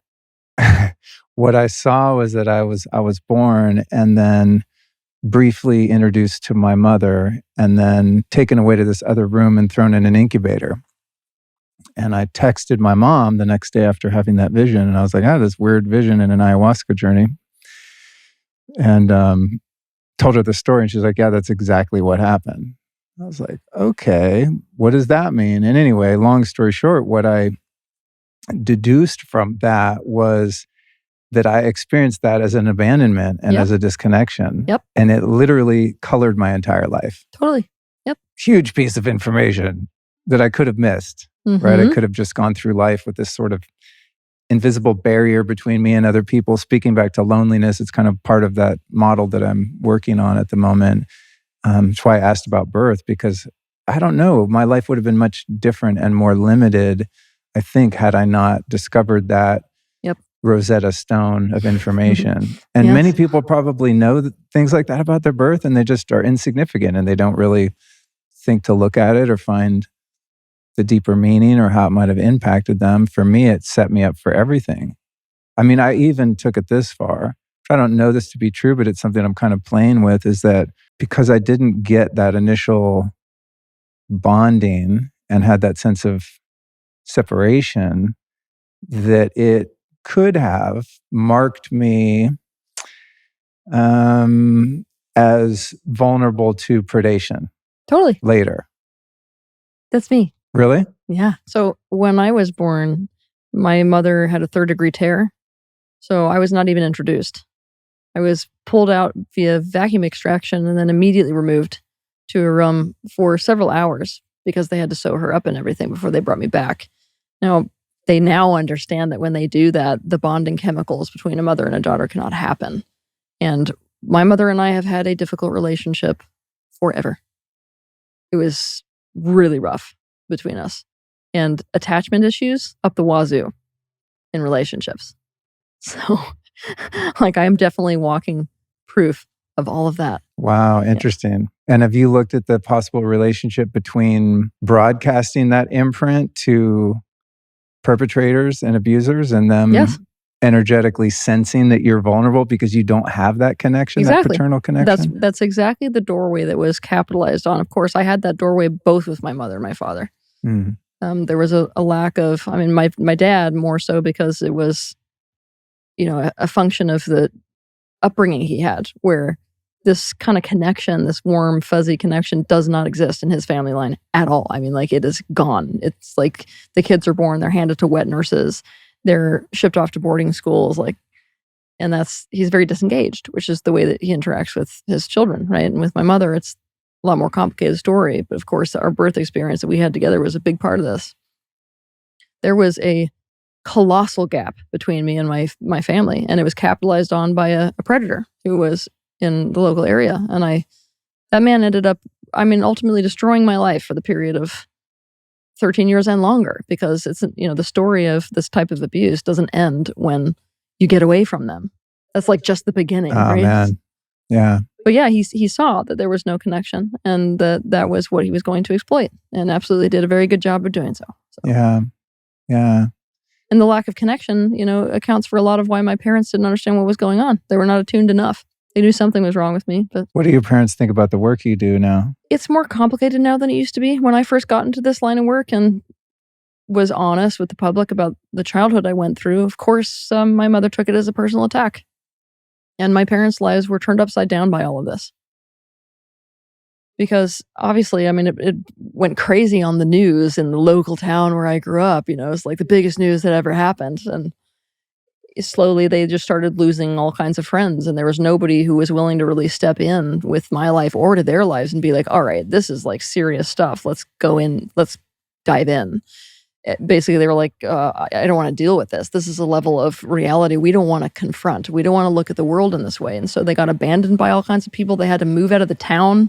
what I saw was that I was born and then briefly introduced to my mother and then taken away to this other room and thrown in an incubator. And I texted my mom the next day after having that vision, and I was like, I had this weird vision in an ayahuasca journey. And told her the story, and she's like, yeah, that's exactly what happened. I was like, okay, what does that mean? And anyway, long story short, what I deduced from that was that I experienced that as an abandonment and as a disconnection. Yep. And it literally colored my entire life. Totally. Yep. Huge piece of information that I could have missed, right? I could have just gone through life with this sort of invisible barrier between me and other people. Speaking back to loneliness, it's kind of part of that model that I'm working on at the moment. That's why I asked about birth, because I don't know, my life would have been much different and more limited, I think, had I not discovered that Rosetta Stone of information. And many people probably know things like that about their birth, and they just are insignificant and they don't really think to look at it or find the deeper meaning or how it might have impacted them. For me, it set me up for everything. I mean, I even took it this far. I don't know this to be true, but it's something I'm kind of playing with, is that because I didn't get that initial bonding and had that sense of separation, that it could have marked me as vulnerable to predation. Totally. Later. That's me. Really? Yeah. So when I was born, my mother had a 3rd-degree tear. So I was not even introduced. I was pulled out via vacuum extraction and then immediately removed to a room for several hours because they had to sew her up and everything before they brought me back. Now, they now understand that when they do that, the bonding chemicals between a mother and a daughter cannot happen. And my mother and I have had a difficult relationship forever. It was really rough between us. And attachment issues up the wazoo in relationships. So, like, I'm definitely walking proof of all of that. Wow, interesting. Yeah. And have you looked at the possible relationship between broadcasting that imprint to perpetrators and abusers and them energetically sensing that you're vulnerable because you don't have that connection, that paternal connection? That's exactly the doorway that was capitalized on. Of course, I had that doorway both with my mother and my father. There was a lack of, I mean, my dad more so because it was, a function of the upbringing he had, where this kind of connection, this warm, fuzzy connection does not exist in his family line at all. I mean, like, it is gone. It's like the kids are born, they're handed to wet nurses, they're shipped off to boarding schools, and he's very disengaged, which is the way that he interacts with his children, right? And with my mother, it's a lot more complicated story. But of course, our birth experience that we had together was a big part of this. There was a colossal gap between me and my family, and it was capitalized on by a predator who was in the local area. And that man ended up, ultimately destroying my life for the period of 13 years and longer, because it's, the story of this type of abuse doesn't end when you get away from them. That's like just the beginning, Oh, right? man. Yeah. But yeah, he saw that there was no connection, and that was what he was going to exploit, and absolutely did a very good job of doing so. Yeah. Yeah. And the lack of connection, accounts for a lot of why my parents didn't understand what was going on. They were not attuned enough. They knew something was wrong with me. But what do your parents think about the work you do now? It's more complicated now than it used to be. When I first got into this line of work and was honest with the public about the childhood I went through, of course, my mother took it as a personal attack. And my parents' lives were turned upside down by all of this. Because obviously, it went crazy on the news in the local town where I grew up. It was like the biggest news that ever happened. And slowly they just started losing all kinds of friends. And there was nobody who was willing to really step in with my life or to their lives and be like, all right, this is like serious stuff. Let's go in. Let's dive in. Basically, they were like, I don't want to deal with this. This is a level of reality we don't want to confront. We don't want to look at the world in this way. And so they got abandoned by all kinds of people. They had to move out of the town,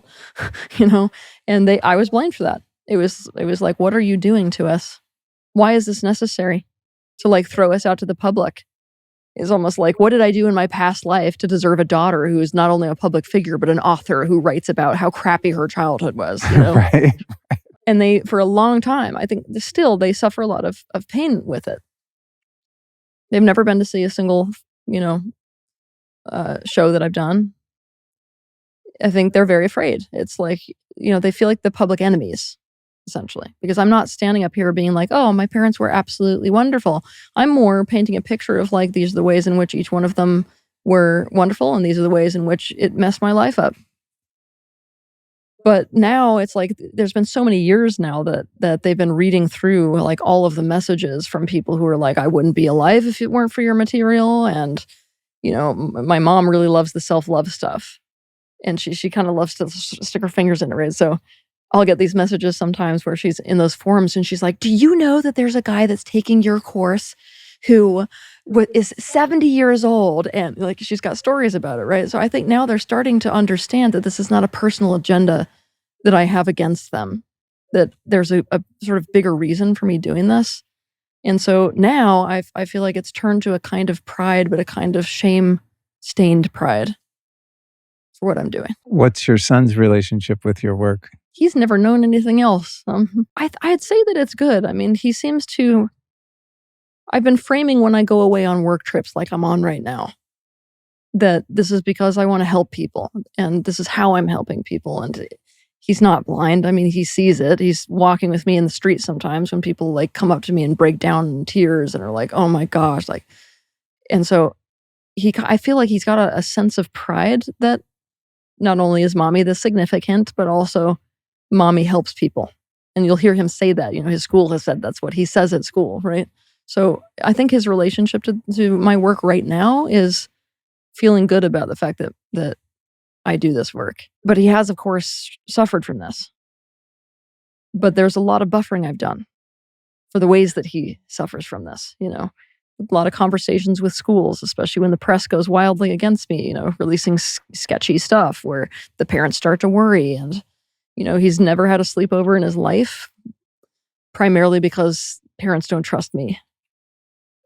and I was blamed for that. It was like, what are you doing to us? Why is this necessary to like throw us out to the public? It's almost like, what did I do in my past life to deserve a daughter who is not only a public figure, but an author who writes about how crappy her childhood was, Right. And they, for a long time, I think still they suffer a lot of pain with it. They've never been to see a single, show that I've done. I think they're very afraid. It's like, they feel like the public enemies, essentially, because I'm not standing up here being like, oh, my parents were absolutely wonderful. I'm more painting a picture of like, these are the ways in which each one of them were wonderful, and these are the ways in which it messed my life up. But now it's like there's been so many years now that they've been reading through like all of the messages from people who are like, I wouldn't be alive if it weren't for your material. And, my mom really loves the self-love stuff. And she kind of loves to stick her fingers in it, right? So I'll get these messages sometimes where she's in those forums and she's like, do you know that there's a guy that's taking your course who is 70 years old? And like, she's got stories about it, right? So I think now they're starting to understand that this is not a personal agenda that I have against them, that there's a sort of bigger reason for me doing this. And so now I feel like it's turned to a kind of pride, but a kind of shame-stained pride for what I'm doing. What's your son's relationship with your work? He's never known anything else. I'd say that it's good. He seems to... I've been framing when I go away on work trips like I'm on right now, that this is because I want to help people, and this is how I'm helping people. And he's not blind. he sees it. He's walking with me in the street sometimes when people like come up to me and break down in tears and are like, oh my gosh. And so I feel like he's got a sense of pride that not only is mommy the significant, but also mommy helps people. And you'll hear him say that, his school has said that's what he says at school, right? So I think his relationship to my work right now is feeling good about the fact that I do this work. But he has, of course, suffered from this. But there's a lot of buffering I've done for the ways that he suffers from this, A lot of conversations with schools, especially when the press goes wildly against me, releasing sketchy stuff where the parents start to worry. And, he's never had a sleepover in his life, primarily because parents don't trust me.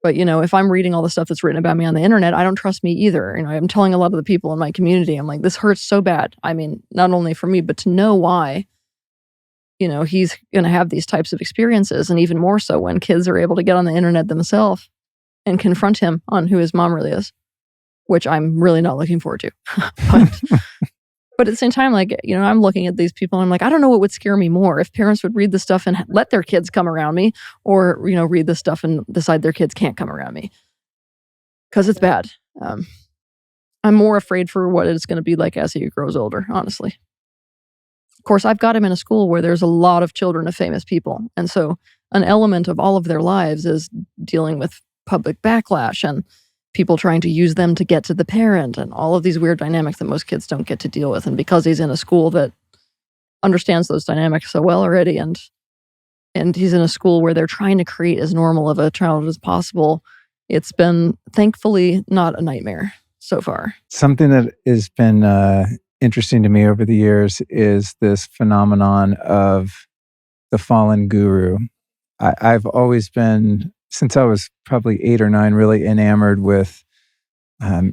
But, if I'm reading all the stuff that's written about me on the internet, I don't trust me either. I'm telling a lot of the people in my community, I'm like, this hurts so bad. Not only for me, but to know why, he's going to have these types of experiences. And even more so when kids are able to get on the internet themselves and confront him on who his mom really is, which I'm really not looking forward to. But at the same time, like, I'm looking at these people and I'm like, I don't know what would scare me more, if parents would read the stuff and let their kids come around me, or, read the stuff and decide their kids can't come around me. Because it's bad. I'm more afraid for what it's going to be like as he grows older, honestly. Of course, I've got him in a school where there's a lot of children of famous people. And so an element of all of their lives is dealing with public backlash and people trying to use them to get to the parent and all of these weird dynamics that most kids don't get to deal with. And because he's in a school that understands those dynamics so well already, and he's in a school where they're trying to create as normal of a childhood as possible, it's been thankfully not a nightmare so far. Something that has been interesting to me over the years is this phenomenon of the fallen guru. I've always been, since I was probably 8 or 9, really enamored with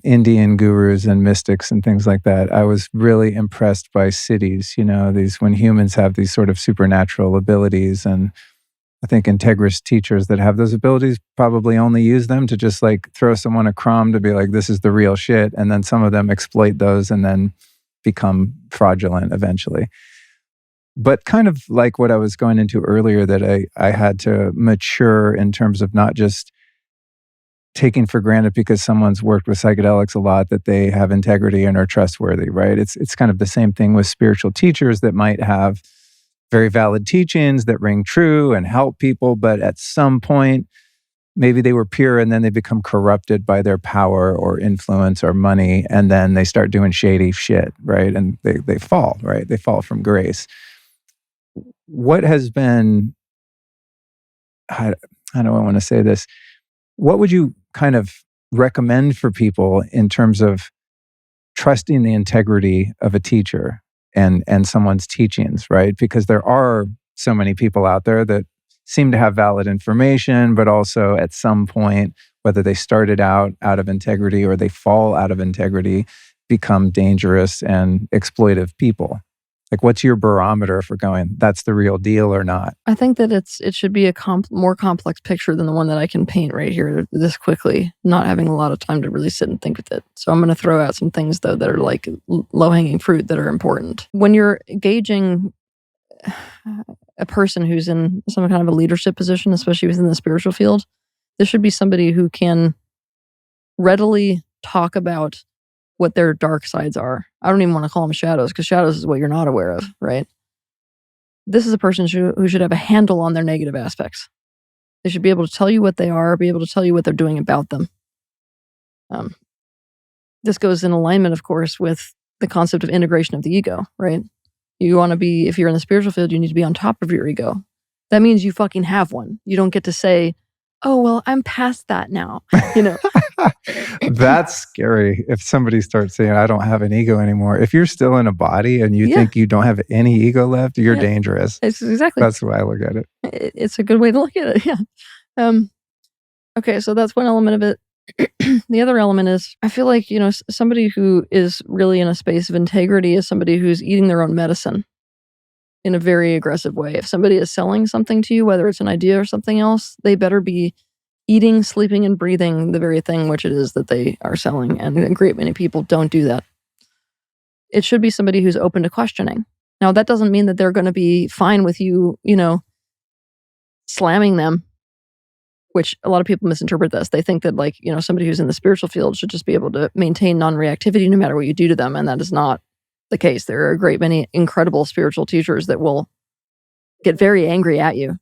Indian gurus and mystics and things like that. I was really impressed by siddhis, these when humans have these sort of supernatural abilities. And I think integrist teachers that have those abilities probably only use them to just like throw someone a crumb to be like, this is the real shit. And then some of them exploit those and then become fraudulent eventually. But kind of like what I was going into earlier, that I had to mature in terms of not just taking for granted because someone's worked with psychedelics a lot that they have integrity and are trustworthy, right? It's kind of the same thing with spiritual teachers that might have very valid teachings that ring true and help people, but at some point, maybe they were pure and then they become corrupted by their power or influence or money, and then they start doing shady shit, right? And they fall, right? They fall from grace. What has been, how do I want to say this? What would you kind of recommend for people in terms of trusting the integrity of a teacher and someone's teachings, right? Because there are so many people out there that seem to have valid information, but also at some point, whether they started out of integrity or they fall out of integrity, become dangerous and exploitive people. Like, what's your barometer for going, that's the real deal or not? I think that it should be a more complex picture than the one that I can paint right here this quickly, not having a lot of time to really sit and think with it. So I'm going to throw out some things, though, that are like low-hanging fruit that are important. When you're gauging a person who's in some kind of a leadership position, especially within the spiritual field, this should be somebody who can readily talk about what their dark sides are. I don't even want to call them shadows, because shadows is what you're not aware of, right? This is a person who should have a handle on their negative aspects. They should be able to tell you what they are, be able to tell you what they're doing about them. This goes in alignment, of course, with the concept of integration of the ego, right? You want to be, if you're in the spiritual field, you need to be on top of your ego. That means you fucking have one. You don't get to say, oh, well, I'm past that now, That's scary. If somebody starts saying, I don't have an ego anymore. If you're still in a body and you think you don't have any ego left, you're dangerous. It's exactly. That's the way I look at it. It's a good way to look at it, yeah. Okay, so that's one element of it. The other element is, I feel like, somebody who is really in a space of integrity is somebody who's eating their own medicine in a very aggressive way. If somebody is selling something to you, whether it's an idea or something else, they better be eating, sleeping, and breathing the very thing which it is that they are selling. And a great many people don't do that. It should be somebody who's open to questioning. Now, that doesn't mean that they're going to be fine with you, slamming them, which a lot of people misinterpret this. They think that, like, somebody who's in the spiritual field should just be able to maintain non-reactivity no matter what you do to them. And that is not the case. There are a great many incredible spiritual teachers that will get very angry at you,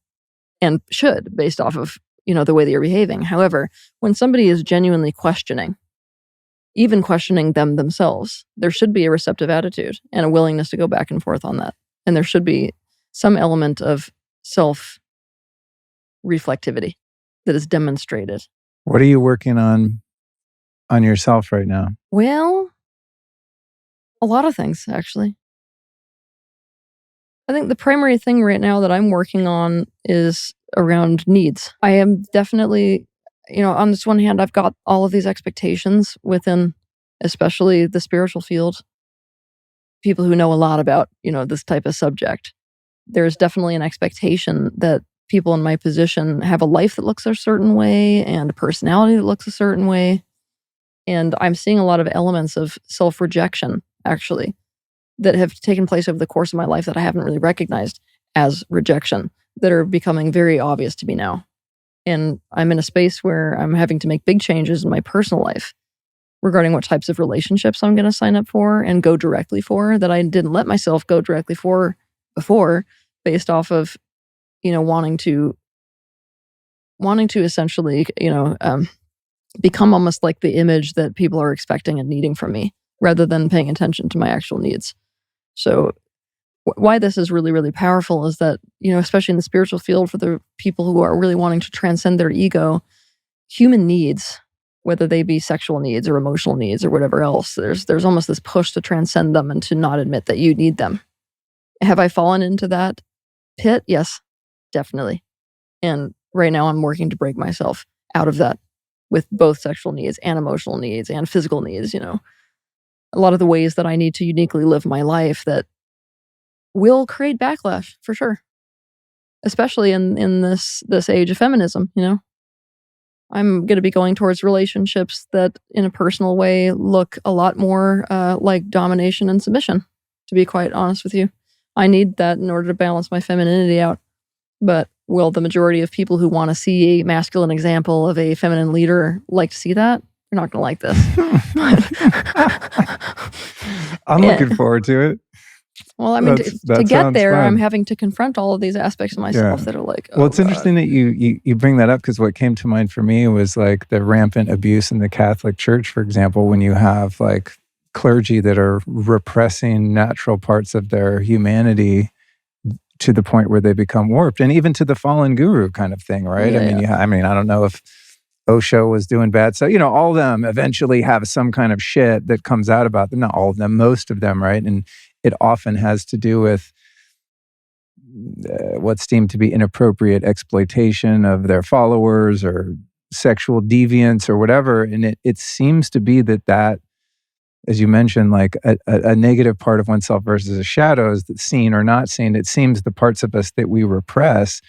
and should, based off of, the way that you're behaving. However, when somebody is genuinely questioning, even questioning themselves, there should be a receptive attitude and a willingness to go back and forth on that. And there should be some element of self-reflectivity that is demonstrated. What are you working on yourself right now? Well, a lot of things, actually. I think the primary thing right now that I'm working on is around needs. I am definitely, on this one hand, I've got all of these expectations within, especially the spiritual field, people who know a lot about, this type of subject. There's definitely an expectation that people in my position have a life that looks a certain way and a personality that looks a certain way. And I'm seeing a lot of elements of self-rejection, actually, that have taken place over the course of my life that I haven't really recognized as rejection, that are becoming very obvious to me now. And I'm in a space where I'm having to make big changes in my personal life regarding what types of relationships I'm going to sign up for and go directly for, that I didn't let myself go directly for before, based off of, wanting to essentially, become almost like the image that people are expecting and needing from me, rather than paying attention to my actual needs. So why this is really, really powerful is that, especially in the spiritual field, for the people who are really wanting to transcend their ego, human needs, whether they be sexual needs or emotional needs or whatever else, there's almost this push to transcend them and to not admit that you need them. Have I fallen into that pit? Yes, definitely. And right now I'm working to break myself out of that with both sexual needs and emotional needs and physical needs, a lot of the ways that I need to uniquely live my life that will create backlash for sure, especially in this age of feminism. I'm going to be going towards relationships that in a personal way look a lot more like domination and submission, to be quite honest with you. I need that in order to balance my femininity out. But will the majority of people who want to see a masculine example of a feminine leader like to see that? You're not going to like this. I'm looking forward to it. Well, I mean, to get there, fun. I'm having to confront all of these aspects of myself that are like, well, it's interesting that you bring that up, because what came to mind for me was like the rampant abuse in the Catholic Church, for example, when you have like clergy that are repressing natural parts of their humanity to the point where they become warped, and even to the fallen guru kind of thing, right? I mean, I don't know if Osho was doing bad. So, all of them eventually have some kind of shit that comes out about them. Not all of them, most of them, right? And it often has to do with what's deemed to be inappropriate exploitation of their followers or sexual deviance or whatever. And it seems to be that, as you mentioned, like a negative part of oneself versus a shadow is that seen or not seen. It seems the parts of us that we repress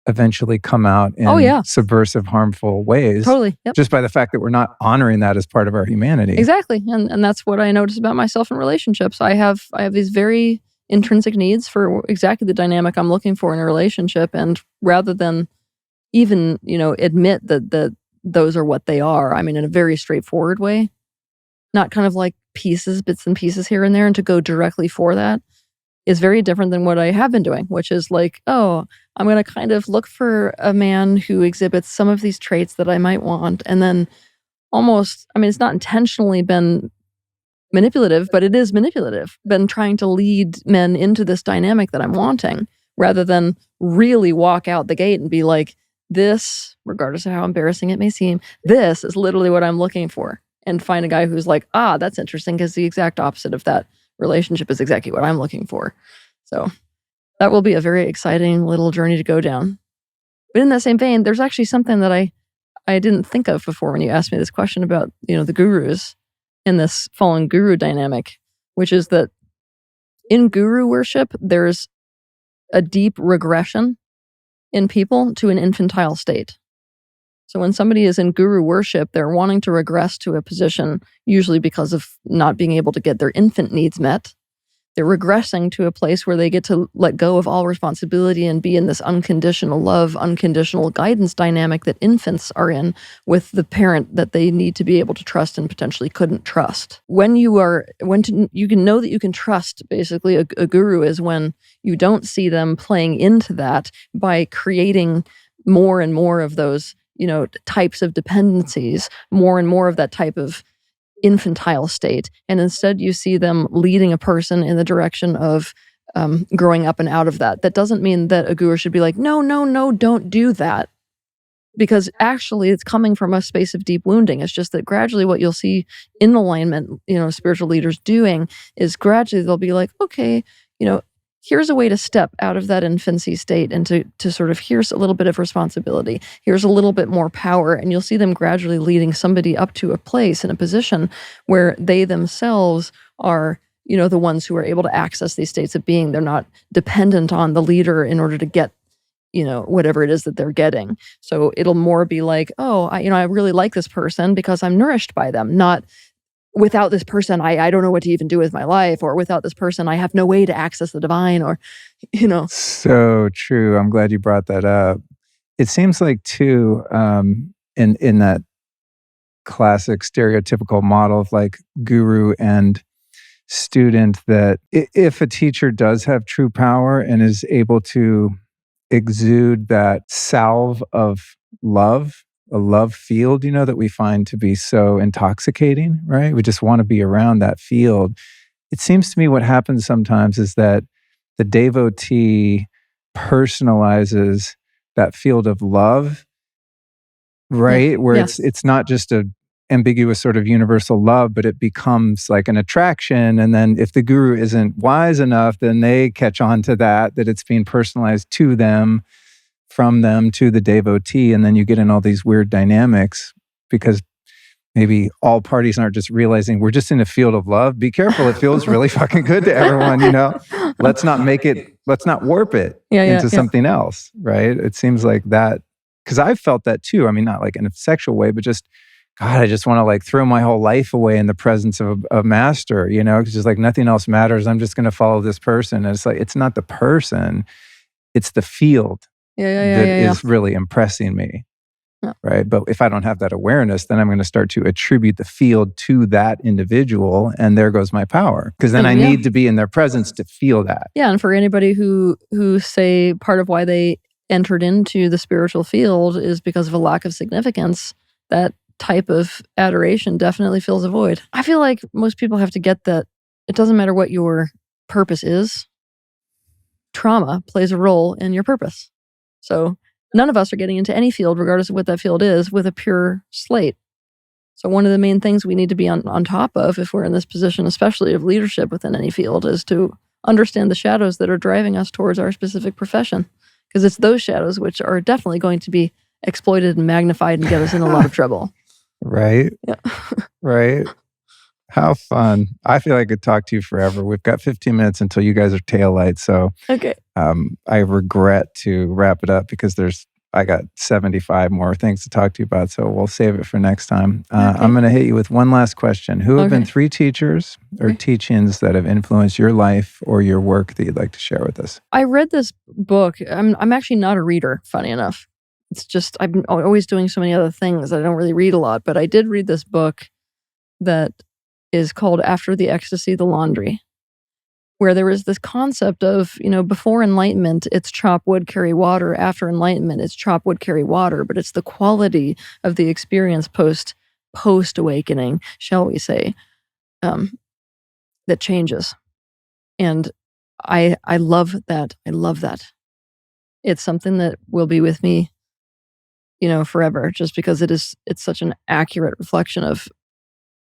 eventually come out in subversive, harmful ways. Totally. Yep. Just by the fact that we're not honoring that as part of our humanity. Exactly. And that's what I notice about myself in relationships. I have these very intrinsic needs for exactly the dynamic I'm looking for in a relationship. And rather than even, admit that those are what they are, I mean, in a very straightforward way, not kind of like bits and pieces here and there, and to go directly for that is very different than what I have been doing, which is like, oh, I'm going to kind of look for a man who exhibits some of these traits that I might want. And then almost, I mean, it's not intentionally been manipulative, but it is manipulative, been trying to lead men into this dynamic that I'm wanting, rather than really walk out the gate and be like, this, regardless of how embarrassing it may seem, this is literally what I'm looking for. And find a guy who's like, that's interesting, because the exact opposite of that relationship is exactly what I'm looking for. So that will be a very exciting little journey to go down. But in that same vein, there's actually something that I didn't think of before when you asked me this question about, the gurus and this fallen guru dynamic, which is that in guru worship, there's a deep regression in people to an infantile state. So when somebody is in guru worship, they're wanting to regress to a position, usually because of not being able to get their infant needs met. They're regressing to a place where they get to let go of all responsibility and be in this unconditional love, unconditional guidance dynamic that infants are in with the parent that they need to be able to trust and potentially couldn't trust. You can know that you can trust basically a guru is when you don't see them playing into that by creating more and more of those types of dependencies, more and more of that type of infantile state. And instead you see them leading a person in the direction of growing up and out of that. That doesn't mean that a guru should be like, no, don't do that. Because actually it's coming from a space of deep wounding. It's just that gradually what you'll see in alignment, spiritual leaders doing is gradually they'll be like, okay, here's a way to step out of that infancy state and to sort of, here's a little bit of responsibility. Here's a little bit more power. And you'll see them gradually leading somebody up to a place in a position where they themselves are, the ones who are able to access these states of being. They're not dependent on the leader in order to get, whatever it is that they're getting. So it'll more be like, oh, I really like this person because I'm nourished by them, not without this person, I don't know what to even do with my life, or without this person, I have no way to access the divine, or, So true. I'm glad you brought that up. It seems like too, in that classic stereotypical model of like guru and student, that if a teacher does have true power and is able to exude that salve of love, a love field, that we find to be so intoxicating, right? We just want to be around that field. It seems to me what happens sometimes is that the devotee personalizes that field of love, right? Where it's not just a ambiguous sort of universal love, but it becomes like an attraction. And then if the guru isn't wise enough, then they catch on to that it's being personalized to them, from them to the devotee. And then you get in all these weird dynamics because maybe all parties aren't just realizing we're just in a field of love. Be careful. It feels really fucking good to everyone, Let's not warp it into something else, right? It seems like that, because I've felt that too. I mean, not like in a sexual way, but just, God, I just want to like throw my whole life away in the presence of a master, because just like nothing else matters. I'm just going to follow this person. And it's like, it's not the person, it's the field that is really impressing me. Yeah. Right. But if I don't have that awareness, then I'm going to start to attribute the field to that individual. And there goes my power. Because then I need to be in their presence to feel that. Yeah. And for anybody who say part of why they entered into the spiritual field is because of a lack of significance, that type of adoration definitely fills a void. I feel like most people have to get that it doesn't matter what your purpose is. Trauma plays a role in your purpose. So none of us are getting into any field, regardless of what that field is, with a pure slate. So one of the main things we need to be on top of, if we're in this position, especially of leadership within any field, is to understand the shadows that are driving us towards our specific profession. Because it's those shadows which are definitely going to be exploited and magnified and get us in a lot of trouble. Right? Yeah. Right? How fun. I feel like I could talk to you forever. We've got 15 minutes until you guys are tail lights. So okay. I regret to wrap it up because I got 75 more things to talk to you about. So we'll save it for next time. Okay. I'm going to hit you with one last question. Who have been 3 teachers or teachings that have influenced your life or your work that you'd like to share with us? I read this book. I'm actually not a reader, funny enough. It's just, I've been always doing so many other things that I don't really read a lot. But I did read this book that is called After the Ecstasy, the Laundry, where there is this concept of, before enlightenment, it's chop wood, carry water. After enlightenment, it's chop wood, carry water. But it's the quality of the experience post-awakening, shall we say, that changes. And I love that. I love that. It's something that will be with me, forever, just because it's such an accurate reflection of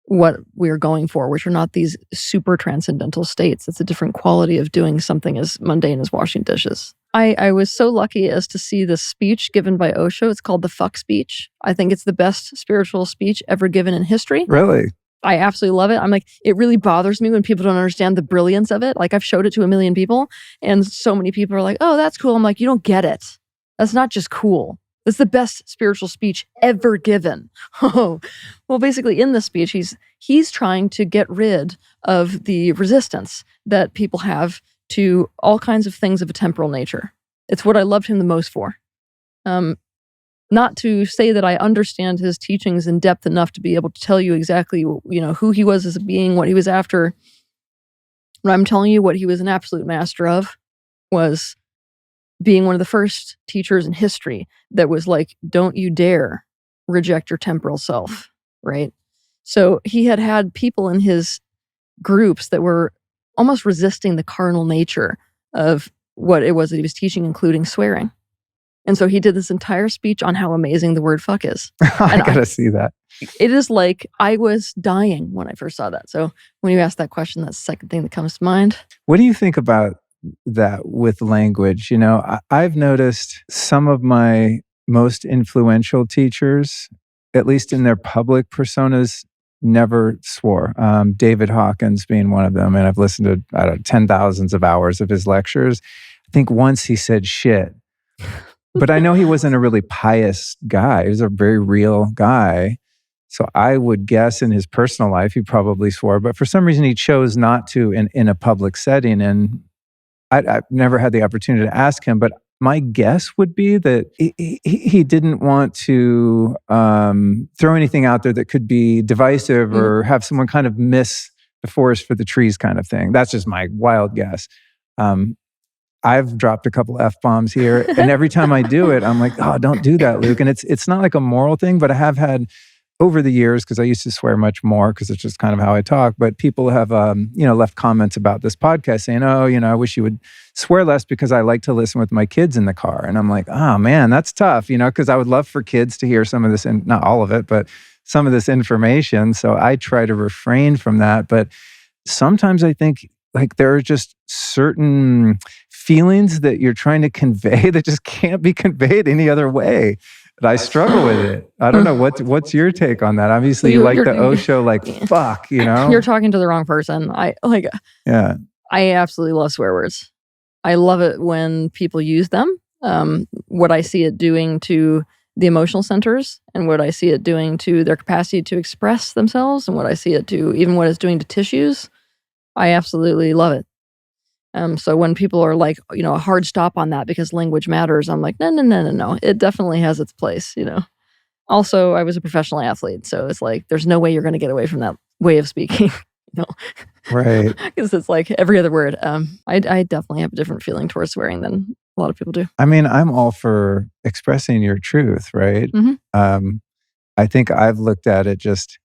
what we're going for, which are not these super transcendental states. It's a different quality of doing something as mundane as washing dishes. I was so lucky as to see this speech given by Osho. It's called the Fuck Speech. I think it's the best spiritual speech ever given in history. Really? I absolutely love it. I'm like, it really bothers me when people don't understand the brilliance of it. Like, I've showed it to 1 million people, and so many people are like, oh, that's cool. I'm like, you don't get it. That's not just cool. It's the best spiritual speech ever given. Oh, well, basically in this speech, he's trying to get rid of the resistance that people have to all kinds of things of a temporal nature. It's what I loved him the most for. Not to say that I understand his teachings in depth enough to be able to tell you exactly, who he was as a being, what he was after. But I'm telling you what he was an absolute master of was being one of the first teachers in history that was like, don't you dare reject your temporal self, right? So he had people in his groups that were almost resisting the carnal nature of what it was that he was teaching, including swearing. And so he did this entire speech on how amazing the word fuck is. I gotta see that. It is like, I was dying when I first saw that. So when you ask that question, that's the second thing that comes to mind. What do you think about that with language? I've noticed some of my most influential teachers, at least in their public personas, never swore. David Hawkins being one of them. And I've listened to, 10,000s of hours of his lectures. I think once he said shit. But I know he wasn't a really pious guy. He was a very real guy. So I would guess in his personal life, he probably swore, but for some reason he chose not to in a public setting. And I've never had the opportunity to ask him, but my guess would be that he didn't want to throw anything out there that could be divisive or have someone kind of miss the forest for the trees kind of thing. That's just my wild guess. I've dropped a couple F-bombs here, and every time I do it, I'm like, oh, don't do that, Luke. And it's not like a moral thing, but I have had over the years, because I used to swear much more because it's just kind of how I talk, but people have, left comments about this podcast saying, oh, I wish you would swear less because I like to listen with my kids in the car. And I'm like, oh man, that's tough, because I would love for kids to hear some of this, and not all of it, but some of this information. So I try to refrain from that. But sometimes I think like there are just certain feelings that you're trying to convey that just can't be conveyed any other way. And I struggle with it. I don't know. What's your take on that? Obviously, you like the Osho, like, fuck, You're talking to the wrong person. I absolutely love swear words. I love it when people use them. What I see it doing to the emotional centers, and what I see it doing to their capacity to express themselves, and what I see it do, even what it's doing to tissues, I absolutely love it. So when people are like, a hard stop on that because language matters, I'm like, no. It definitely has its place, Also, I was a professional athlete, so it's like, there's no way you're going to get away from that way of speaking, Right. Because it's like every other word. I definitely have a different feeling towards swearing than a lot of people do. I mean, I'm all for expressing your truth, right? Mm-hmm. I think I've looked at it just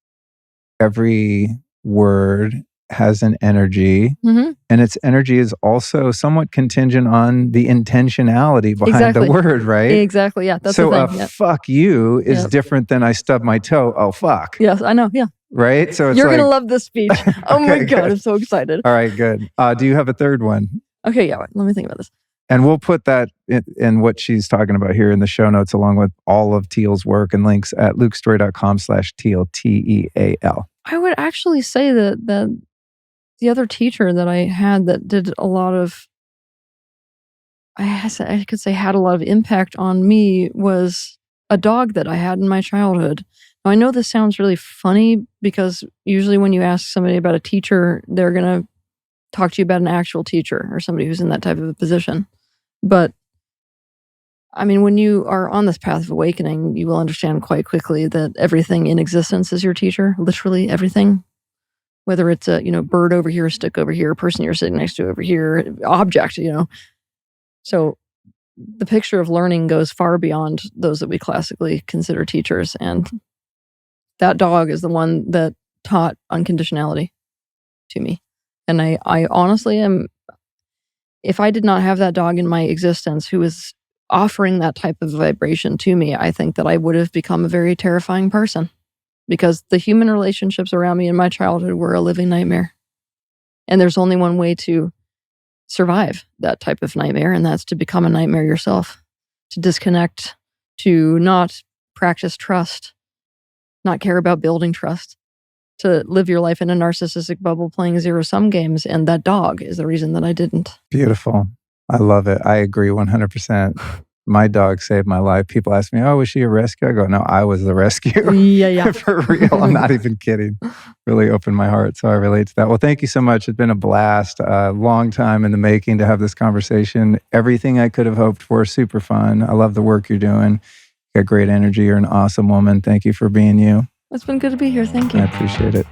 every word has an energy, and its energy is also somewhat contingent on the intentionality behind the word, right? Exactly, yeah. That's so the thing. Fuck you is different than I stub my toe. Oh, fuck. Yes, I know, yeah. Right? So it's You're going to love this speech. Oh my God, good. I'm so excited. All right, good. Do you have a third one? Okay, yeah, let me think about this. And we'll put that in what she's talking about here in the show notes, along with all of Teal's work and links at lukestorey.com/Teal, Teal. I would actually say that the other teacher that I had that did a lot of, I could say had a lot of impact on me was a dog that I had in my childhood. Now, I know this sounds really funny because usually when you ask somebody about a teacher, they're going to talk to you about an actual teacher or somebody who's in that type of a position. But I mean, when you are on this path of awakening, you will understand quite quickly that everything in existence is your teacher, literally everything. Whether it's a bird over here, a stick over here, a person you're sitting next to over here, object, So the picture of learning goes far beyond those that we classically consider teachers. And that dog is the one that taught unconditionality to me. And I honestly am, if I did not have that dog in my existence who was offering that type of vibration to me, I think that I would have become a very terrifying person. Because the human relationships around me in my childhood were a living nightmare. And there's only one way to survive that type of nightmare, and that's to become a nightmare yourself. To disconnect, to not practice trust, not care about building trust, to live your life in a narcissistic bubble playing zero-sum games, and that dog is the reason that I didn't. Beautiful. I love it. I agree 100%. My dog saved my life. People ask me, oh, was she a rescue? I go, no, I was the rescue. Yeah. For real. I'm not even kidding. Really opened my heart. So I relate to that. Well, thank you so much. It's been a blast. A long time in the making to have this conversation. Everything I could have hoped for. Super fun. I love the work you're doing. You got great energy. You're an awesome woman. Thank you for being you. It's been good to be here. Thank you. I appreciate it.